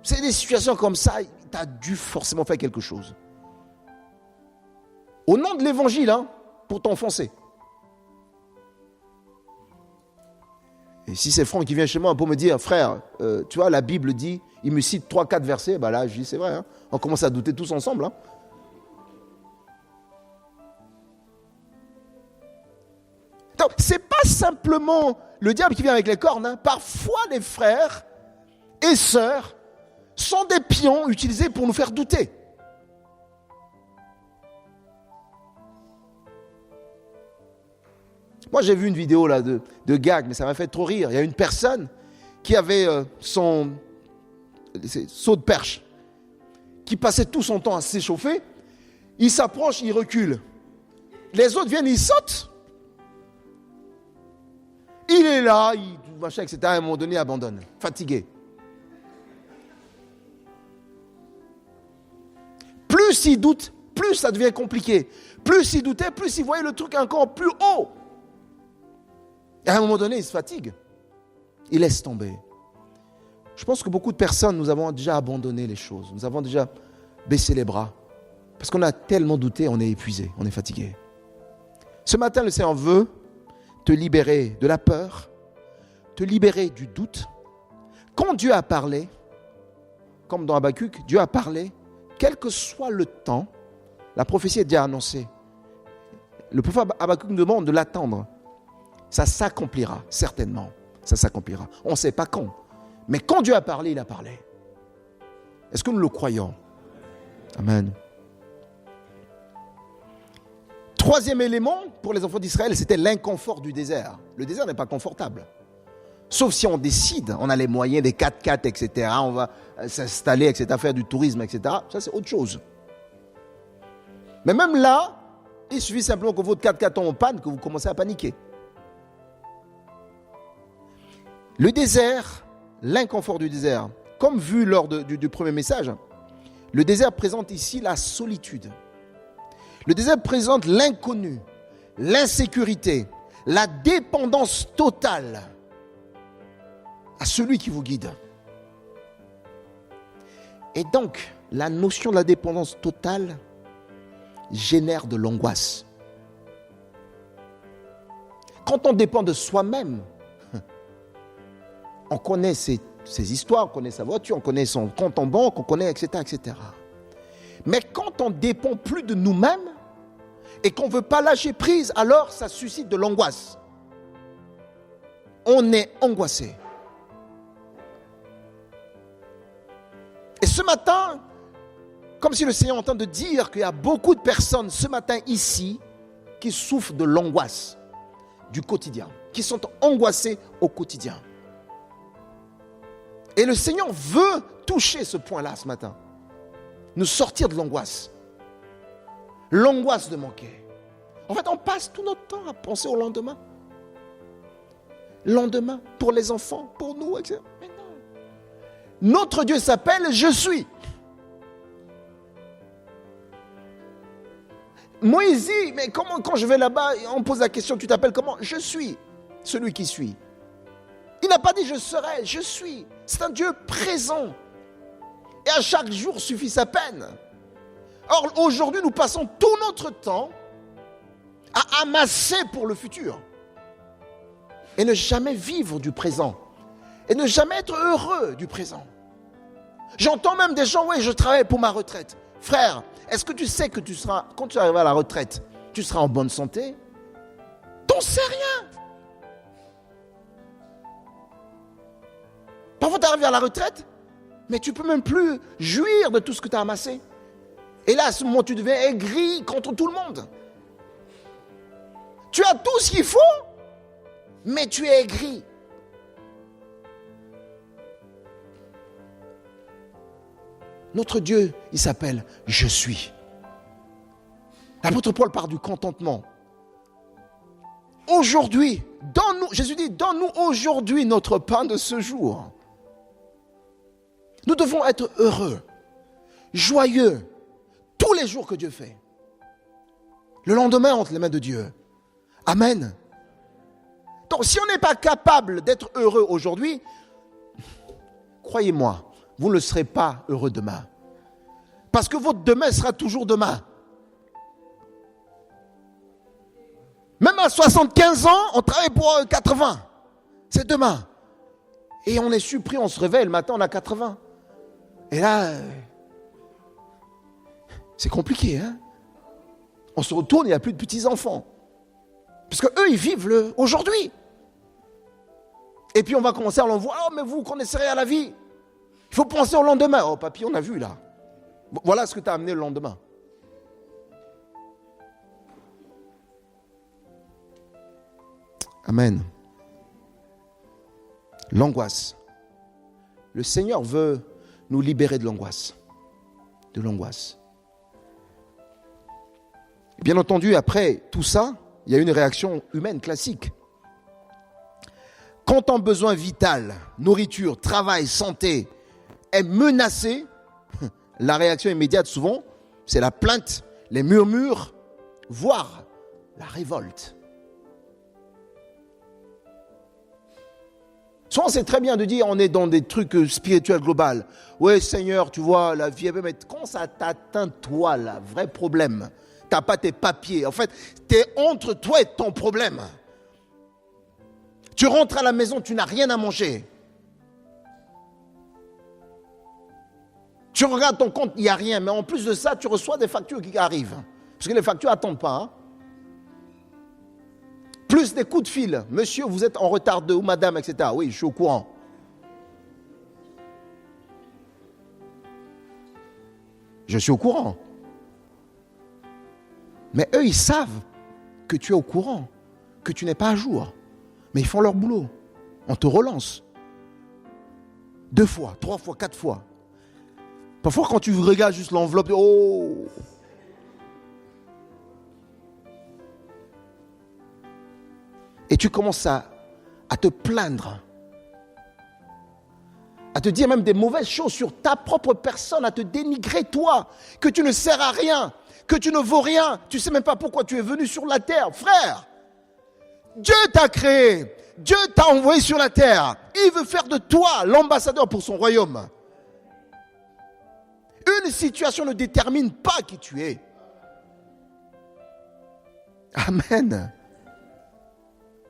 C'est des situations comme ça, tu as dû forcément faire quelque chose. Au nom de l'évangile, pour t'enfoncer. Et si c'est Franck qui vient chez moi pour me dire, frère, tu vois, la Bible dit, il me cite 3-4 versets, bah là, je dis, c'est vrai, on commence à douter tous ensemble. Donc, ce n'est pas simplement le diable qui vient avec les cornes. Parfois, les frères et sœurs sont des pions utilisés pour nous faire douter. Moi, j'ai vu une vidéo là de gag, mais ça m'a fait trop rire. Il y a une personne qui avait son saut de perche, qui passait tout son temps à s'échauffer. Il s'approche, il recule. Les autres viennent, ils sautent. Il est là, machin, etc. À un moment donné, il abandonne, fatigué. Plus il doute, plus ça devient compliqué. Plus il doutait, plus il voyait le truc encore plus haut. Et à un moment donné, il se fatigue. Il laisse tomber. Je pense que beaucoup de personnes, nous avons déjà abandonné les choses. Nous avons déjà baissé les bras. Parce qu'on a tellement douté, on est épuisé, on est fatigué. Ce matin, le Seigneur veut te libérer de la peur, te libérer du doute. Quand Dieu a parlé, comme dans Habakkuk, Dieu a parlé, quel que soit le temps, la prophétie est déjà annoncée. Le prophète Habakkuk nous demande de l'attendre. Ça s'accomplira, certainement. Ça s'accomplira. On ne sait pas quand. Mais quand Dieu a parlé, il a parlé. Est-ce que nous le croyons? Amen. Troisième élément pour les enfants d'Israël, c'était l'inconfort du désert. Le désert n'est pas confortable. Sauf si on décide, on a les moyens, des 4x4, etc. On va s'installer, etc., faire du tourisme, etc. Ça, c'est autre chose. Mais même là, il suffit simplement que votre 4x4 tombe en panne, que vous commencez à paniquer. Le désert, l'inconfort du désert, comme vu lors du premier message, le désert présente ici la solitude. Le désert présente l'inconnu, l'insécurité, la dépendance totale à celui qui vous guide. Et donc, la notion de la dépendance totale génère de l'angoisse. Quand on dépend de soi-même, on connaît ses histoires, on connaît sa voiture, on connaît son compte en banque, on connaît etc., etc. Mais quand on ne dépend plus de nous-mêmes et qu'on ne veut pas lâcher prise, alors ça suscite de l'angoisse. On est angoissé. Et ce matin, comme si le Seigneur est en train de dire qu'il y a beaucoup de personnes ce matin ici qui souffrent de l'angoisse du quotidien, qui sont angoissées au quotidien. Et le Seigneur veut toucher ce point-là ce matin. Nous sortir de l'angoisse. L'angoisse de manquer. En fait, on passe tout notre temps à penser au lendemain. Lendemain, pour les enfants, pour nous, etc. Mais non. Notre Dieu s'appelle « Je suis ». Moïse dit, mais comment, quand je vais là-bas, on me pose la question, tu t'appelles comment? Je suis celui qui suis. Il n'a pas dit je serai, je suis. C'est un Dieu présent. Et à chaque jour suffit sa peine. Or, aujourd'hui, nous passons tout notre temps à amasser pour le futur. Et ne jamais vivre du présent. Et ne jamais être heureux du présent. J'entends même des gens, oui, je travaille pour ma retraite. Frère, est-ce que tu sais que tu seras, quand tu arriveras à la retraite, tu seras en bonne santé? T'en sais rien. Parfois, tu arrives à la retraite, mais tu ne peux même plus jouir de tout ce que tu as amassé. Et là, à ce moment, tu deviens aigri contre tout le monde. Tu as tout ce qu'il faut, mais tu es aigri. Notre Dieu, il s'appelle « Je suis ». L'apôtre Paul parle du contentement. Aujourd'hui, donne-nous, Jésus dit, donne-nous aujourd'hui notre pain de ce jour. Nous devons être heureux, joyeux, tous les jours que Dieu fait. Le lendemain, entre les mains de Dieu. Amen. Donc, si on n'est pas capable d'être heureux aujourd'hui, croyez-moi, vous ne serez pas heureux demain. Parce que votre demain sera toujours demain. Même à 75 ans, on travaille pour 80. C'est demain. Et on est surpris, on se réveille, le matin, on a 80. Et là, c'est compliqué, hein? On se retourne, il n'y a plus de petits-enfants. Parce qu'eux, ils vivent aujourd'hui. Et puis on va commencer à l'envoyer. Oh, mais vous connaissez rien à la vie. Il faut penser au lendemain. Oh, papy, on a vu là. Voilà ce que tu as amené le lendemain. Amen. L'angoisse. Le Seigneur veut nous libérer de l'angoisse. De l'angoisse. Bien entendu, après tout ça, il y a une réaction humaine classique. Quand ton besoin vital, nourriture, travail, santé est menacé, la réaction immédiate souvent, c'est la plainte, les murmures, voire la révolte. Souvent, c'est très bien de dire, on est dans des trucs spirituels globaux. Ouais, Seigneur, tu vois, la vie, mais quand ça t'atteint, toi, là, vrai problème, tu n'as pas tes papiers. En fait, tu es entre toi et ton problème. Tu rentres à la maison, tu n'as rien à manger. Tu regardes ton compte, il n'y a rien. Mais en plus de ça, tu reçois des factures qui arrivent. Parce que les factures n'attendent pas. Hein. Plus des coups de fil. Monsieur, vous êtes en retard de ou madame, etc. Oui, je suis au courant. Je suis au courant. Mais eux, ils savent que tu es au courant, que tu n'es pas à jour. Mais ils font leur boulot. On te relance. 2 fois, 3 fois, 4 fois. Parfois, quand tu regardes juste l'enveloppe, oh! Et tu commences à te plaindre. À te dire même des mauvaises choses sur ta propre personne, à te dénigrer toi, que tu ne sers à rien, que tu ne vaux rien. Tu ne sais même pas pourquoi tu es venu sur la terre. Frère, Dieu t'a créé. Dieu t'a envoyé sur la terre. Il veut faire de toi l'ambassadeur pour son royaume. Une situation ne détermine pas qui tu es. Amen.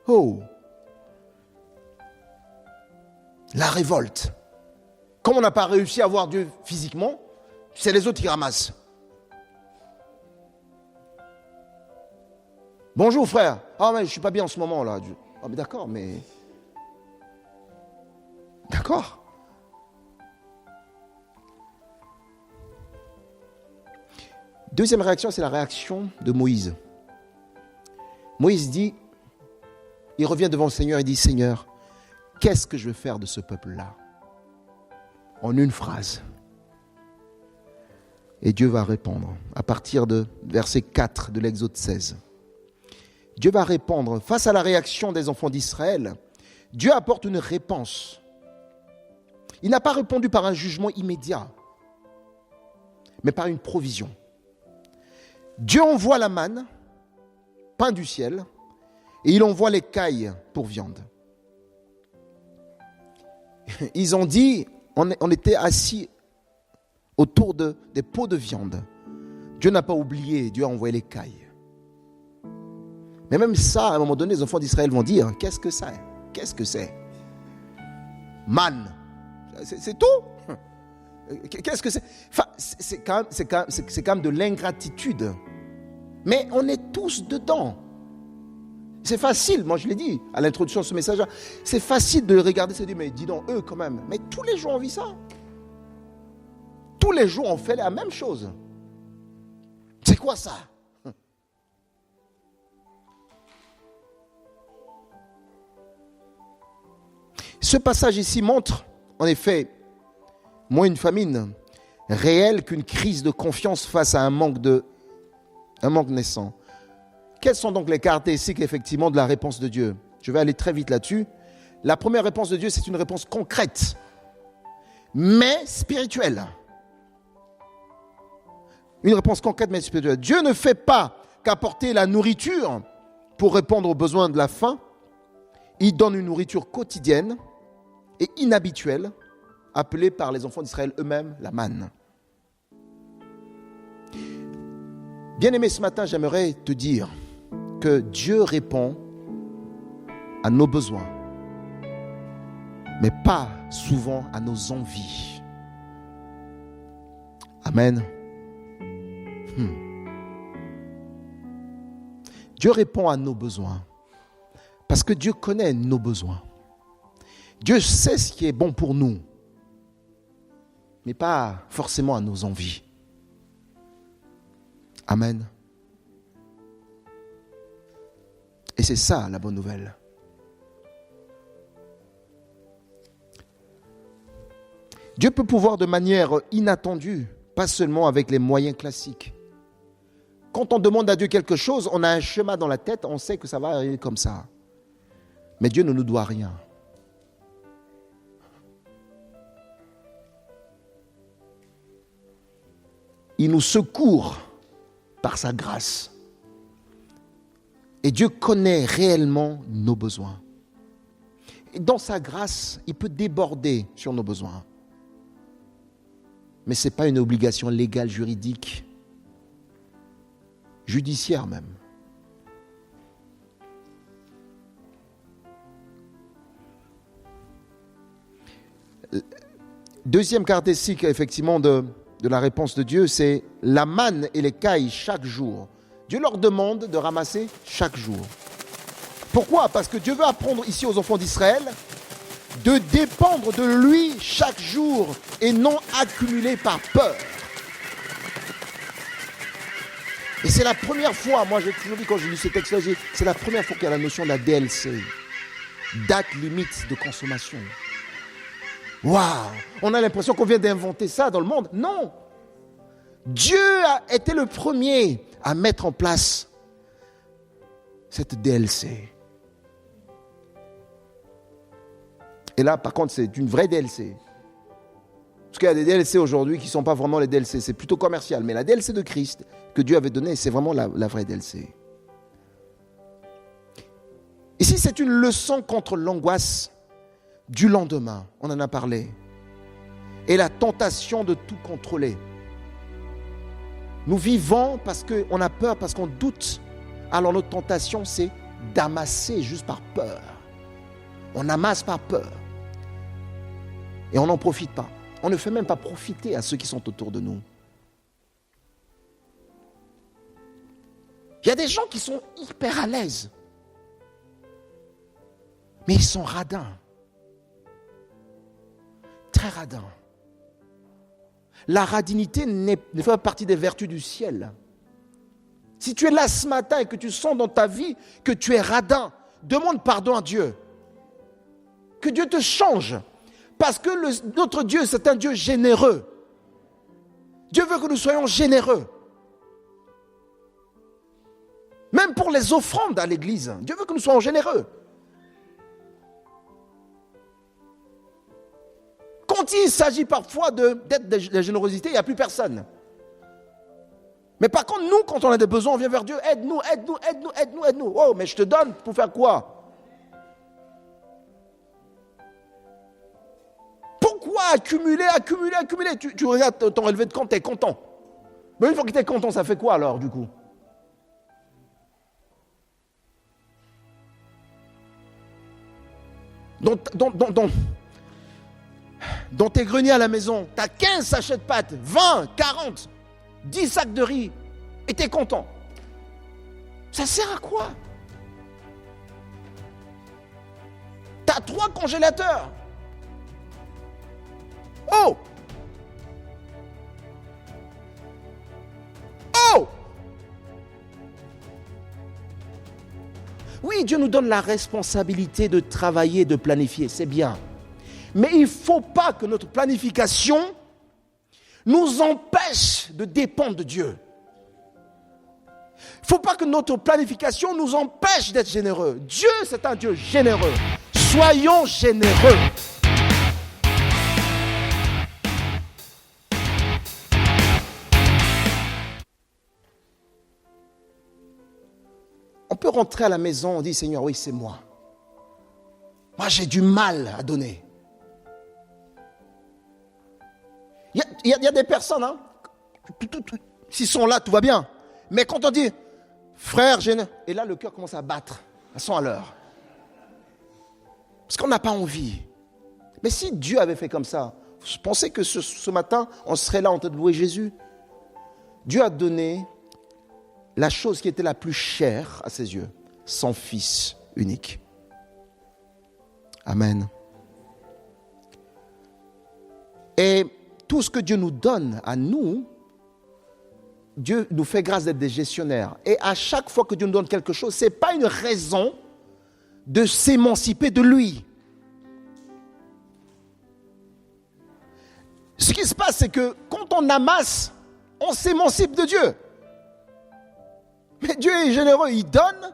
Oh. La révolte. Comme on n'a pas réussi à voir Dieu physiquement, c'est les autres qui ramassent. Bonjour frère. Ah mais je ne suis pas bien en ce moment là. Ah mais d'accord, mais... D'accord. Deuxième réaction, c'est la réaction de Moïse. Moïse dit, il revient devant le Seigneur et dit, Seigneur, qu'est-ce que je vais faire de ce peuple-là? En une phrase. Et Dieu va répondre à partir de verset 4 de l'Exode 16. Dieu va répondre face à la réaction des enfants d'Israël. Dieu apporte une réponse. Il n'a pas répondu par un jugement immédiat, mais par une provision. Dieu envoie la manne, pain du ciel, et il envoie les cailles pour viande. Ils ont dit, on était assis autour des pots de viande. Dieu n'a pas oublié, Dieu a envoyé les cailles. Mais même ça, à un moment donné, les enfants d'Israël vont dire, qu'est-ce que c'est? Qu'est-ce que c'est? Manne. C'est tout? Qu'est-ce que c'est? Enfin, c'est quand même de l'ingratitude. Mais on est tous dedans. C'est facile, moi je l'ai dit à l'introduction de ce message, c'est facile de regarder et de dire, mais dis donc, eux quand même. Mais tous les jours on vit ça. Tous les jours on fait la même chose. C'est quoi ça? Ce passage ici montre, en effet, moins une famine réelle qu'une crise de confiance face à un manque naissant. Quelles sont donc les caractéristiques effectivement de la réponse de Dieu? Je vais aller très vite là-dessus. La première réponse de Dieu, c'est une réponse concrète, mais spirituelle. Une réponse concrète, mais spirituelle. Dieu ne fait pas qu'apporter la nourriture pour répondre aux besoins de la faim. Il donne une nourriture quotidienne et inhabituelle, appelée par les enfants d'Israël eux-mêmes la manne. Bien-aimé, ce matin, j'aimerais te dire que Dieu répond à nos besoins, mais pas souvent à nos envies. Amen. Dieu répond à nos besoins parce que Dieu connaît nos besoins. Dieu sait ce qui est bon pour nous, mais pas forcément à nos envies. Amen. Et c'est ça la bonne nouvelle. Dieu peut pouvoir de manière inattendue, pas seulement avec les moyens classiques. Quand on demande à Dieu quelque chose, on a un schéma dans la tête, on sait que ça va arriver comme ça. Mais Dieu ne nous doit rien. Il nous secourt par sa grâce. Et Dieu connaît réellement nos besoins. Et dans sa grâce, il peut déborder sur nos besoins. Mais ce n'est pas une obligation légale, juridique, judiciaire même. Deuxième caractéristique, effectivement, de la réponse de Dieu, c'est la manne et les cailles chaque jour. Dieu leur demande de ramasser chaque jour. Pourquoi? Parce que Dieu veut apprendre ici aux enfants d'Israël de dépendre de lui chaque jour et non accumuler par peur. Et c'est la première fois, moi j'ai toujours dit quand j'ai lu ce texte-là, c'est la première fois qu'il y a la notion de la DLC, date limite de consommation. Waouh! On a l'impression qu'on vient d'inventer ça dans le monde. Non! Dieu a été le premier à mettre en place cette DLC. Et là, par contre, c'est une vraie DLC. Parce qu'il y a des DLC aujourd'hui qui ne sont pas vraiment les DLC, c'est plutôt commercial. Mais la DLC de Christ que Dieu avait donnée, c'est vraiment la vraie DLC. Ici, c'est une leçon contre l'angoisse du lendemain. On en a parlé. Et la tentation de tout contrôler. Nous vivons parce qu'on a peur, parce qu'on doute. Alors notre tentation, c'est d'amasser juste par peur. On amasse par peur. Et on n'en profite pas. On ne fait même pas profiter à ceux qui sont autour de nous. Il y a des gens qui sont hyper à l'aise. Mais ils sont radins. Très radins. La radinité ne fait pas partie des vertus du ciel. Si tu es là ce matin et que tu sens dans ta vie que tu es radin, demande pardon à Dieu. Que Dieu te change. Parce que notre Dieu, c'est un Dieu généreux. Dieu veut que nous soyons généreux. Même pour les offrandes à l'église, Dieu veut que nous soyons généreux. Quand il s'agit parfois d'être de la générosité, il n'y a plus personne. Mais par contre, nous, quand on a des besoins, on vient vers Dieu, aide-nous, aide-nous, aide-nous, aide-nous, aide-nous. Oh, mais je te donne pour faire quoi? Pourquoi accumuler? Tu regardes ton relevé de compte, tu es content. Mais une fois que tu es content, ça fait quoi alors du coup? Dans tes greniers à la maison, tu as 15 sachets de pâtes, 20, 40, 10 sacs de riz, et tu es content. Ça sert à quoi? Tu as 3 congélateurs. Oh! Oh! Oui, Dieu nous donne la responsabilité de travailler, de planifier, c'est bien. Mais il ne faut pas que notre planification nous empêche de dépendre de Dieu. Il ne faut pas que notre planification nous empêche d'être généreux. Dieu, c'est un Dieu généreux. Soyons généreux. On peut rentrer à la maison, on dit, Seigneur, oui, c'est moi. Moi, j'ai du mal à donner. Il y a des personnes, hein, s'ils sont là, tout va bien. Mais quand on dit, frère, et là, le cœur commence à battre à 100 à l'heure. Parce qu'on n'a pas envie. Mais si Dieu avait fait comme ça, je pensais que ce matin, on serait là en train de louer Jésus. Dieu a donné la chose qui était la plus chère à ses yeux, son Fils unique. Amen. Et tout ce que Dieu nous donne à nous, Dieu nous fait grâce d'être des gestionnaires. Et à chaque fois que Dieu nous donne quelque chose, ce n'est pas une raison de s'émanciper de lui. Ce qui se passe, c'est que quand on amasse, on s'émancipe de Dieu. Mais Dieu est généreux, il donne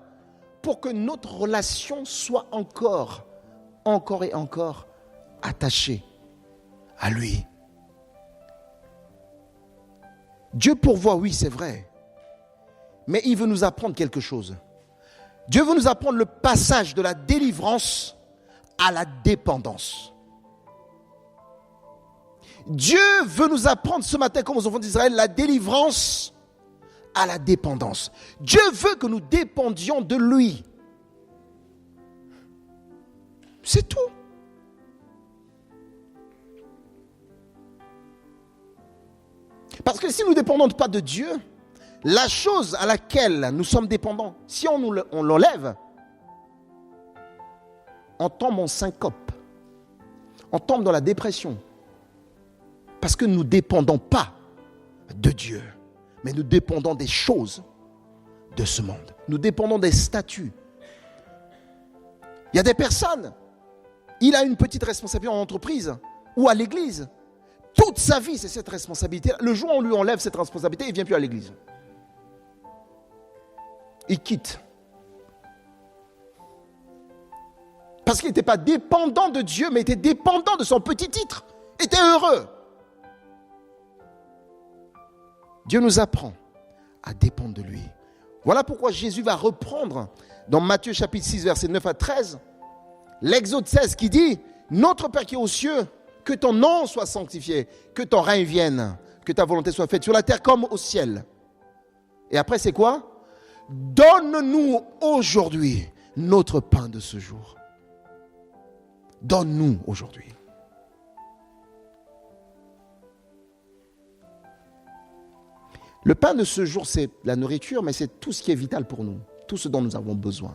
pour que notre relation soit encore et encore attachée à lui. Dieu pourvoit, oui, c'est vrai. Mais il veut nous apprendre quelque chose. Dieu veut nous apprendre le passage de la délivrance à la dépendance. Dieu veut nous apprendre ce matin, comme aux enfants d'Israël, la délivrance à la dépendance. Dieu veut que nous dépendions de lui. C'est tout. Parce que si nous ne dépendons pas de Dieu, la chose à laquelle nous sommes dépendants, si on l'enlève, on tombe en syncope. On tombe dans la dépression. Parce que nous ne dépendons pas de Dieu, mais nous dépendons des choses de ce monde. Nous dépendons des statuts. Il y a des personnes, il a une petite responsabilité en entreprise ou à l'église. Toute sa vie, c'est cette responsabilité. Le jour où on lui enlève cette responsabilité, il ne vient plus à l'église. Il quitte. Parce qu'il n'était pas dépendant de Dieu, mais était dépendant de son petit titre. Il était heureux. Dieu nous apprend à dépendre de lui. Voilà pourquoi Jésus va reprendre dans Matthieu chapitre 6, versets 9 à 13, l'Exode 16 qui dit « Notre Père qui est aux cieux, que ton nom soit sanctifié, que ton règne vienne, que ta volonté soit faite sur la terre comme au ciel. » Et après c'est quoi? Donne-nous aujourd'hui notre pain de ce jour. Donne-nous aujourd'hui. Le pain de ce jour, c'est la nourriture, mais c'est tout ce qui est vital pour nous, tout ce dont nous avons besoin.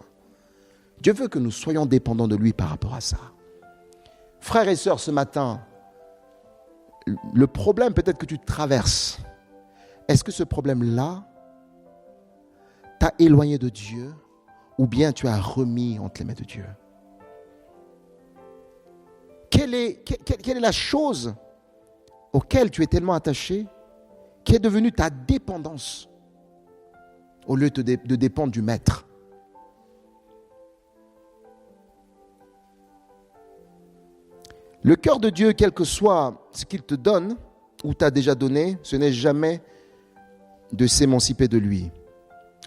Dieu veut que nous soyons dépendants de lui par rapport à ça. Frères et sœurs, ce matin, le problème peut-être que tu traverses, est-ce que ce problème-là t'a éloigné de Dieu ou bien tu as remis entre les mains de Dieu? Quelle est la chose auquel tu es tellement attaché qui est devenue ta dépendance au lieu de dépendre du maître? Le cœur de Dieu, quel que soit ce qu'il te donne ou t'a déjà donné, ce n'est jamais de s'émanciper de lui.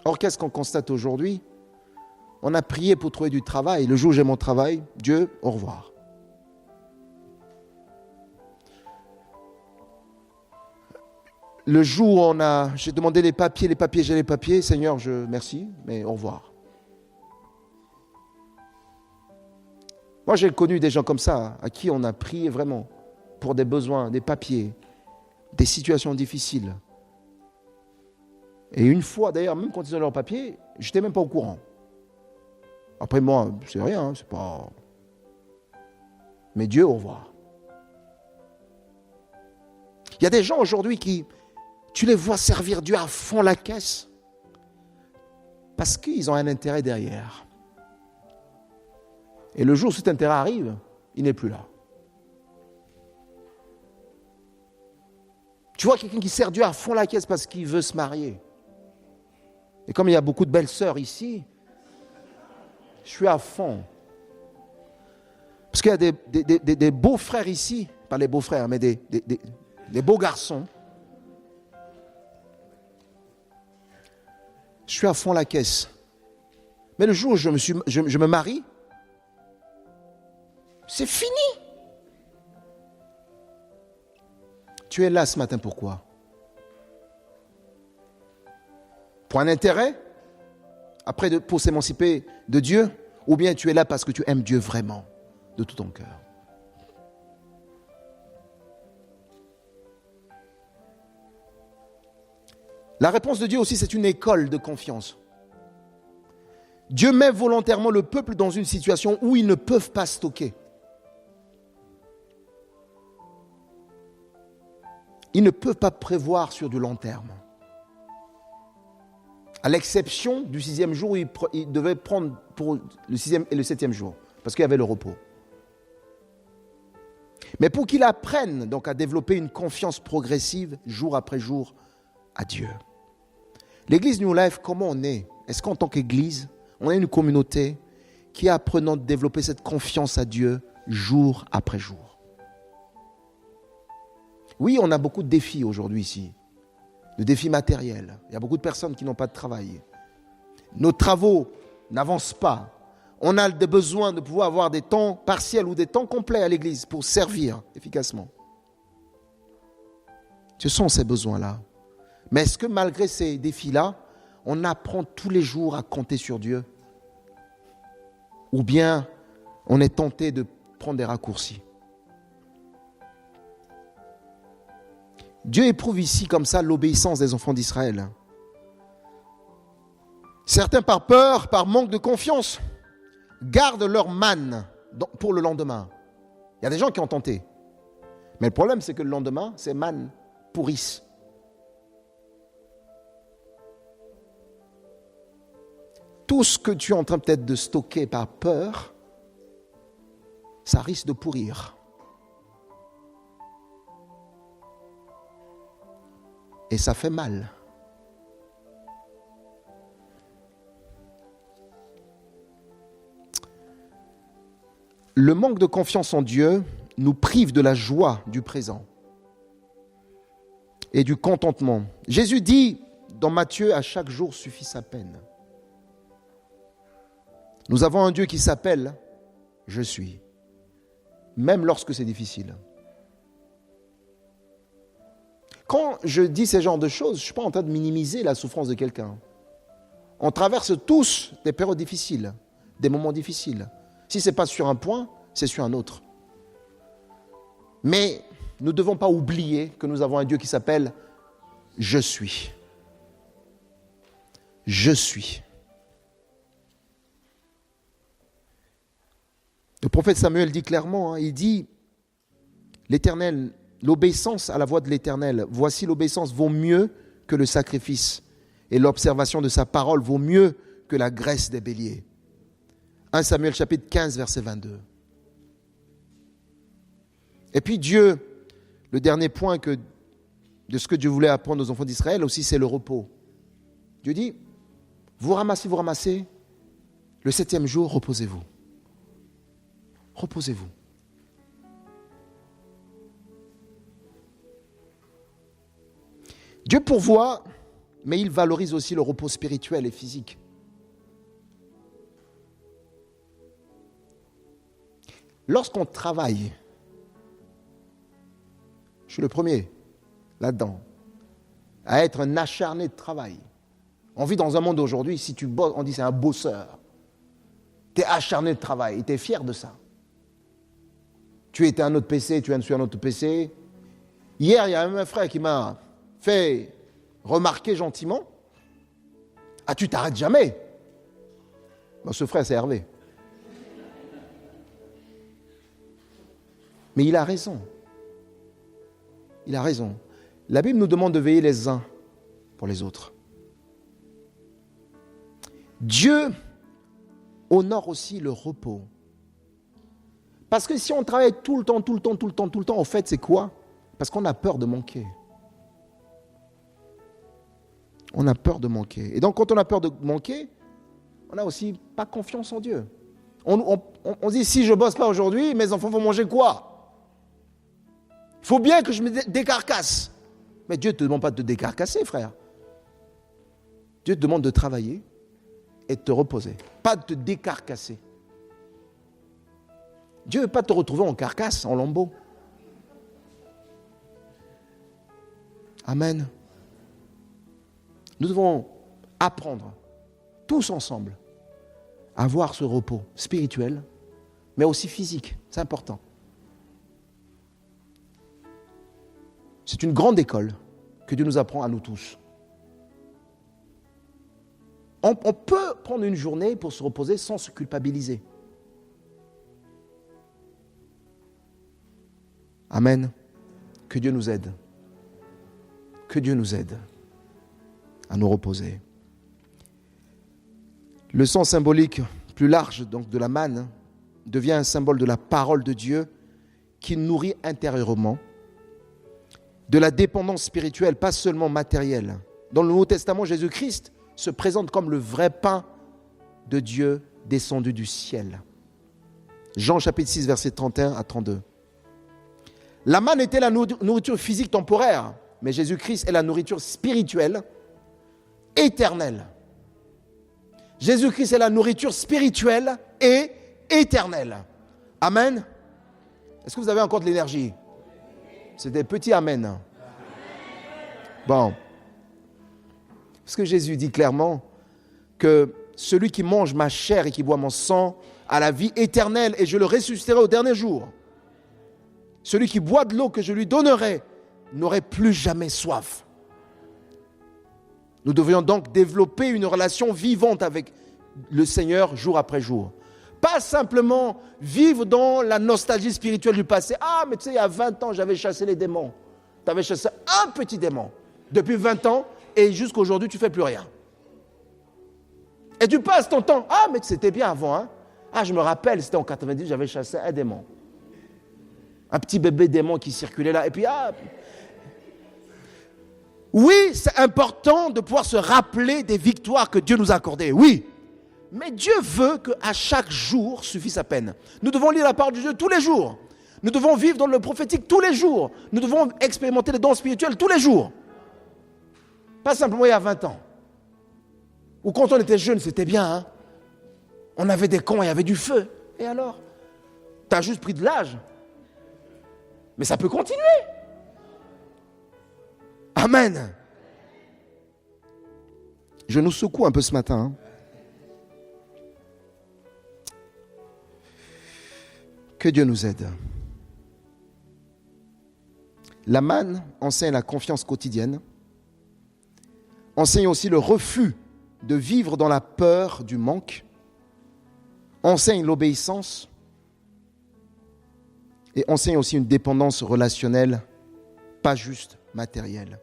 Or, qu'est-ce qu'on constate aujourd'hui? On a prié pour trouver du travail. Le jour où j'ai mon travail, Dieu, au revoir. Le jour où j'ai demandé les papiers, j'ai les papiers, Seigneur, merci, mais au revoir. Moi, j'ai connu des gens comme ça, à qui on a prié vraiment pour des besoins, des papiers, des situations difficiles. Et une fois, d'ailleurs, même quand ils ont leurs papiers, je n'étais même pas au courant. Après, moi, c'est rien, c'est pas... Mais Dieu, au revoir. Il y a des gens aujourd'hui qui, tu les vois servir Dieu à fond la caisse parce qu'ils ont un intérêt derrière. Et le jour où cet intérêt arrive, il n'est plus là. Tu vois quelqu'un qui sert Dieu à fond la caisse parce qu'il veut se marier. Et comme il y a beaucoup de belles sœurs ici, je suis à fond. Parce qu'il y a des beaux frères ici, pas les beaux frères, mais des beaux garçons. Je suis à fond la caisse. Mais le jour où je me marie, c'est fini. Tu es là ce matin pourquoi? Pour un intérêt? Après, pour s'émanciper de Dieu? Ou bien tu es là parce que tu aimes Dieu vraiment, de tout ton cœur? La réponse de Dieu aussi, c'est une école de confiance. Dieu met volontairement le peuple dans une situation où ils ne peuvent pas stocker. Ils ne peuvent pas prévoir sur du long terme. À l'exception du 6e jour où ils devaient prendre pour le 6e et le 7e jour, parce qu'il y avait le repos. Mais pour qu'ils apprennent donc à développer une confiance progressive, jour après jour, à Dieu. L'église New Life, comment on est? Est-ce qu'en tant qu'église, on est une communauté qui est apprenant de développer cette confiance à Dieu jour après jour? Oui, on a beaucoup de défis aujourd'hui ici, de défis matériels. Il y a beaucoup de personnes qui n'ont pas de travail. Nos travaux n'avancent pas. On a des besoins de pouvoir avoir des temps partiels ou des temps complets à l'église pour servir efficacement. Ce sont ces besoins-là. Mais est-ce que malgré ces défis-là, on apprend tous les jours à compter sur Dieu? Ou bien on est tenté de prendre des raccourcis? Dieu éprouve ici comme ça l'obéissance des enfants d'Israël. Certains par peur, par manque de confiance, gardent leur manne pour le lendemain. Il y a des gens qui ont tenté. Mais le problème, c'est que le lendemain, ces mannes pourrissent. Tout ce que tu es en train peut-être de stocker par peur, ça risque de pourrir. Et ça fait mal. Le manque de confiance en Dieu nous prive de la joie du présent et du contentement. Jésus dit dans Matthieu, à chaque jour suffit sa peine. Nous avons un Dieu qui s'appelle « Je suis », même lorsque c'est difficile. Quand je dis ces genres de choses, je ne suis pas en train de minimiser la souffrance de quelqu'un. On traverse tous des périodes difficiles, des moments difficiles. Si ce n'est pas sur un point, c'est sur un autre. Mais nous ne devons pas oublier que nous avons un Dieu qui s'appelle « Je suis ». Je suis. Le prophète Samuel dit clairement, il dit, l'Éternel, l'obéissance à la voix de l'Éternel, voici l'obéissance vaut mieux que le sacrifice, et l'observation de sa parole vaut mieux que la graisse des béliers. 1 Samuel chapitre 15, verset 22. Et puis Dieu, le dernier point de ce que Dieu voulait apprendre aux enfants d'Israël aussi, c'est le repos. Dieu dit, vous ramassez, le 7e jour, reposez-vous. Reposez-vous. Dieu pourvoit, mais il valorise aussi le repos spirituel et physique. Lorsqu'on travaille, je suis le premier là-dedans, à être un acharné de travail. On vit dans un monde aujourd'hui, si tu bosses, on dit c'est un bosseur. Tu es acharné de travail et tu es fier de ça. Tu étais un autre PC, tu viens sur un autre PC. Hier, il y a même un frère qui m'a fait remarquer gentiment. Ah, tu t'arrêtes jamais. Bon, ce frère, c'est Hervé. Mais il a raison. Il a raison. La Bible nous demande de veiller les uns pour les autres. Dieu honore aussi le repos. Parce que si on travaille tout le temps, en fait, c'est quoi? Parce qu'on a peur de manquer. On a peur de manquer. Et donc, quand on a peur de manquer, on n'a aussi pas confiance en Dieu. On dit, si je ne bosse pas aujourd'hui, mes enfants vont manger quoi? Il faut bien que je me décarcasse. Mais Dieu ne te demande pas de te décarcasser, frère. Dieu te demande de travailler et de te reposer. Pas de te décarcasser. Dieu ne veut pas te retrouver en carcasse, en lambeaux. Amen. Nous devons apprendre, tous ensemble, à avoir ce repos spirituel, mais aussi physique. C'est important. C'est une grande école que Dieu nous apprend à nous tous. On peut prendre une journée pour se reposer sans se culpabiliser. Amen. Que Dieu nous aide. Que Dieu nous aide à nous reposer. Le sens symbolique plus large donc de la manne devient un symbole de la parole de Dieu qui nourrit intérieurement, de la dépendance spirituelle, pas seulement matérielle. Dans le Nouveau Testament, Jésus-Christ se présente comme le vrai pain de Dieu descendu du ciel. Jean chapitre 6, versets 31 à 32. La manne était la nourriture physique temporaire, mais Jésus-Christ est la nourriture spirituelle, éternelle. Jésus-Christ est la nourriture spirituelle et éternelle. Amen. Est-ce que vous avez encore de l'énergie? C'est des petits amen. Bon. Parce que Jésus dit clairement que celui qui mange ma chair et qui boit mon sang a la vie éternelle et je le ressusciterai au dernier jour. Celui qui boit de l'eau que je lui donnerai n'aurait plus jamais soif. Nous devrions donc développer une relation vivante avec le Seigneur jour après jour. Pas simplement vivre dans la nostalgie spirituelle du passé. Ah, mais tu sais, il y a 20 ans, j'avais chassé les démons. Tu avais chassé un petit démon. Depuis 20 ans, et jusqu'à aujourd'hui, tu ne fais plus rien. Et tu passes ton temps. Ah, mais c'était bien avant. Hein? Ah, je me rappelle, c'était en 90, j'avais chassé un démon. Un petit bébé démon qui circulait là. Et puis, oui, c'est important de pouvoir se rappeler des victoires que Dieu nous a accordées. Oui. Mais Dieu veut qu'à chaque jour suffit sa peine. Nous devons lire la parole de Dieu tous les jours. Nous devons vivre dans le prophétique tous les jours. Nous devons expérimenter les dons spirituels tous les jours. Pas simplement il y a 20 ans. Ou quand on était jeune, c'était bien. Hein? On avait des cons, il y avait du feu. Et alors? Tu as juste pris de l'âge. Mais ça peut continuer. Amen. Je nous secoue un peu ce matin. Hein. Que Dieu nous aide. La manne enseigne la confiance quotidienne, enseigne aussi le refus de vivre dans la peur du manque, enseigne l'obéissance et enseigne aussi une dépendance relationnelle, pas juste matérielle.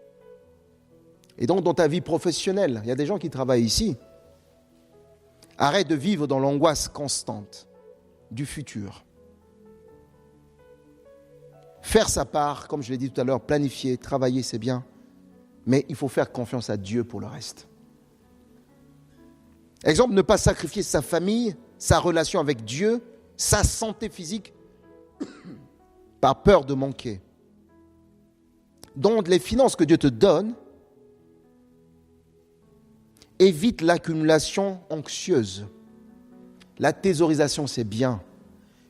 Et donc dans ta vie professionnelle, il y a des gens qui travaillent ici, arrête de vivre dans l'angoisse constante du futur. Faire sa part, comme je l'ai dit tout à l'heure, planifier, travailler, c'est bien, mais il faut faire confiance à Dieu pour le reste. Exemple, ne pas sacrifier sa famille, sa relation avec Dieu, sa santé physique, par peur de manquer. Donc, les finances que Dieu te donne, évite l'accumulation anxieuse. La thésaurisation, c'est bien,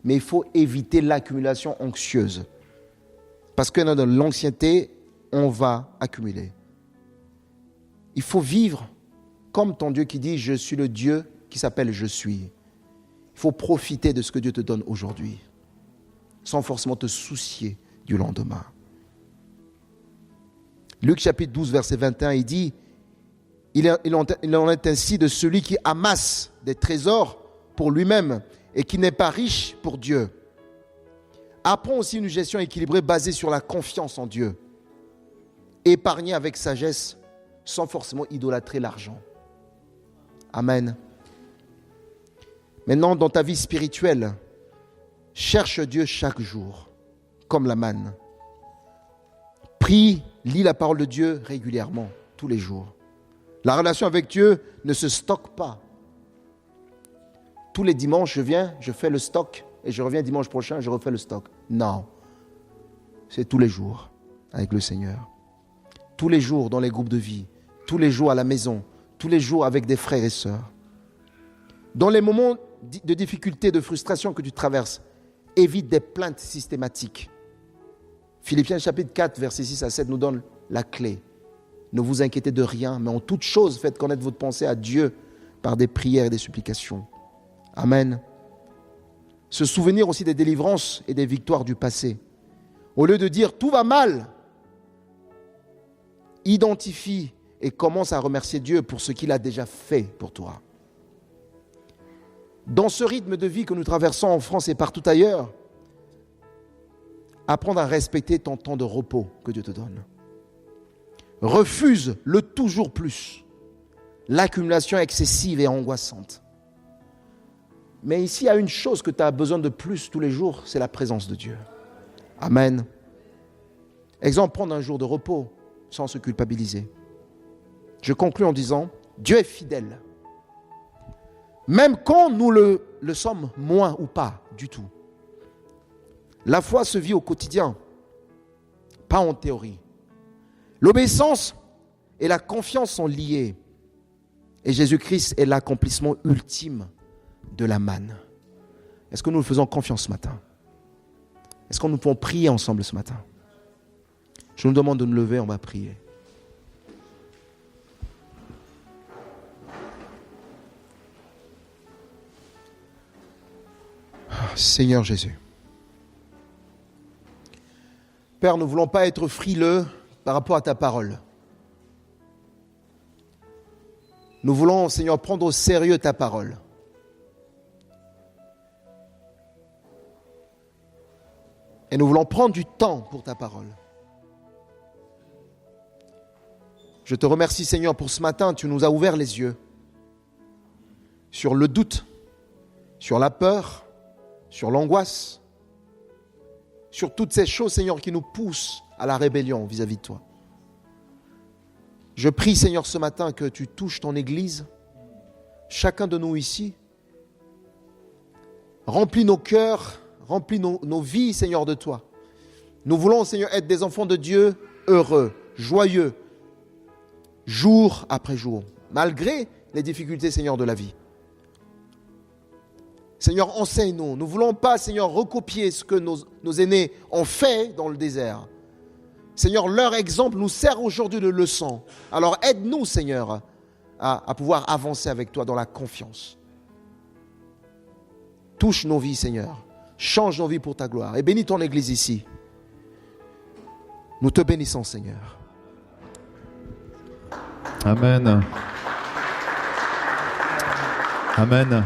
mais il faut éviter l'accumulation anxieuse. Parce que dans l'ancienneté, on va accumuler. Il faut vivre comme ton Dieu qui dit « Je suis le Dieu qui s'appelle Je suis ». Il faut profiter de ce que Dieu te donne aujourd'hui, sans forcément te soucier du lendemain. Luc chapitre 12, verset 21, il dit « Il en est ainsi de celui qui amasse des trésors pour lui-même et qui n'est pas riche pour Dieu. » Apprends aussi une gestion équilibrée basée sur la confiance en Dieu. Épargner avec sagesse sans forcément idolâtrer l'argent. Amen. Maintenant, dans ta vie spirituelle, cherche Dieu chaque jour, comme la manne. Prie, lis la parole de Dieu régulièrement, tous les jours. La relation avec Dieu ne se stocke pas. Tous les dimanches, je viens, je fais le stock. Et je reviens dimanche prochain, je refais le stock. Non. C'est tous les jours avec le Seigneur. Tous les jours dans les groupes de vie. Tous les jours à la maison. Tous les jours avec des frères et sœurs. Dans les moments de difficulté, de frustration que tu traverses, évite des plaintes systématiques. Philippiens chapitre 4, versets 6 à 7 nous donne la clé. Ne vous inquiétez de rien, mais en toute chose, faites connaître votre pensée à Dieu par des prières et des supplications. Amen. Se souvenir aussi des délivrances et des victoires du passé. Au lieu de dire « tout va mal », identifie et commence à remercier Dieu pour ce qu'il a déjà fait pour toi. Dans ce rythme de vie que nous traversons en France et partout ailleurs, apprendre à respecter ton temps de repos que Dieu te donne. Refuse le toujours plus, l'accumulation excessive et angoissante. Mais ici, il y a une chose que tu as besoin de plus tous les jours, c'est la présence de Dieu. Amen. Exemple, prendre un jour de repos sans se culpabiliser. Je conclus en disant, Dieu est fidèle. Même quand nous le sommes moins ou pas du tout. La foi se vit au quotidien, pas en théorie. L'obéissance et la confiance sont liées. Et Jésus-Christ est l'accomplissement ultime de la manne. Est-ce que nous le faisons confiance ce matin? Est-ce que nous pouvons prier ensemble ce matin? Je nous demande de nous lever, on va prier. Seigneur Jésus. Père, nous ne voulons pas être frileux par rapport à ta parole. Nous voulons, Seigneur, prendre au sérieux ta parole. Et nous voulons prendre du temps pour ta parole. Je te remercie, Seigneur, pour ce matin. Tu nous as ouvert les yeux sur le doute, sur la peur, sur l'angoisse, sur toutes ces choses, Seigneur, qui nous poussent à la rébellion vis-à-vis de toi. Je prie, Seigneur, ce matin que tu touches ton Église, chacun de nous ici. Remplis nos cœurs, remplis nos vies, Seigneur, de toi. Nous voulons, Seigneur, être des enfants de Dieu heureux, joyeux, jour après jour, malgré les difficultés, Seigneur, de la vie. Seigneur, enseigne-nous. Nous ne voulons pas, Seigneur, recopier ce que nos aînés ont fait dans le désert. Seigneur, leur exemple nous sert aujourd'hui de leçon. Alors aide-nous, Seigneur, à pouvoir avancer avec toi dans la confiance. Touche nos vies, Seigneur. Change nos vies pour ta gloire. Et bénis ton Église ici. Nous te bénissons, Seigneur. Amen. Amen.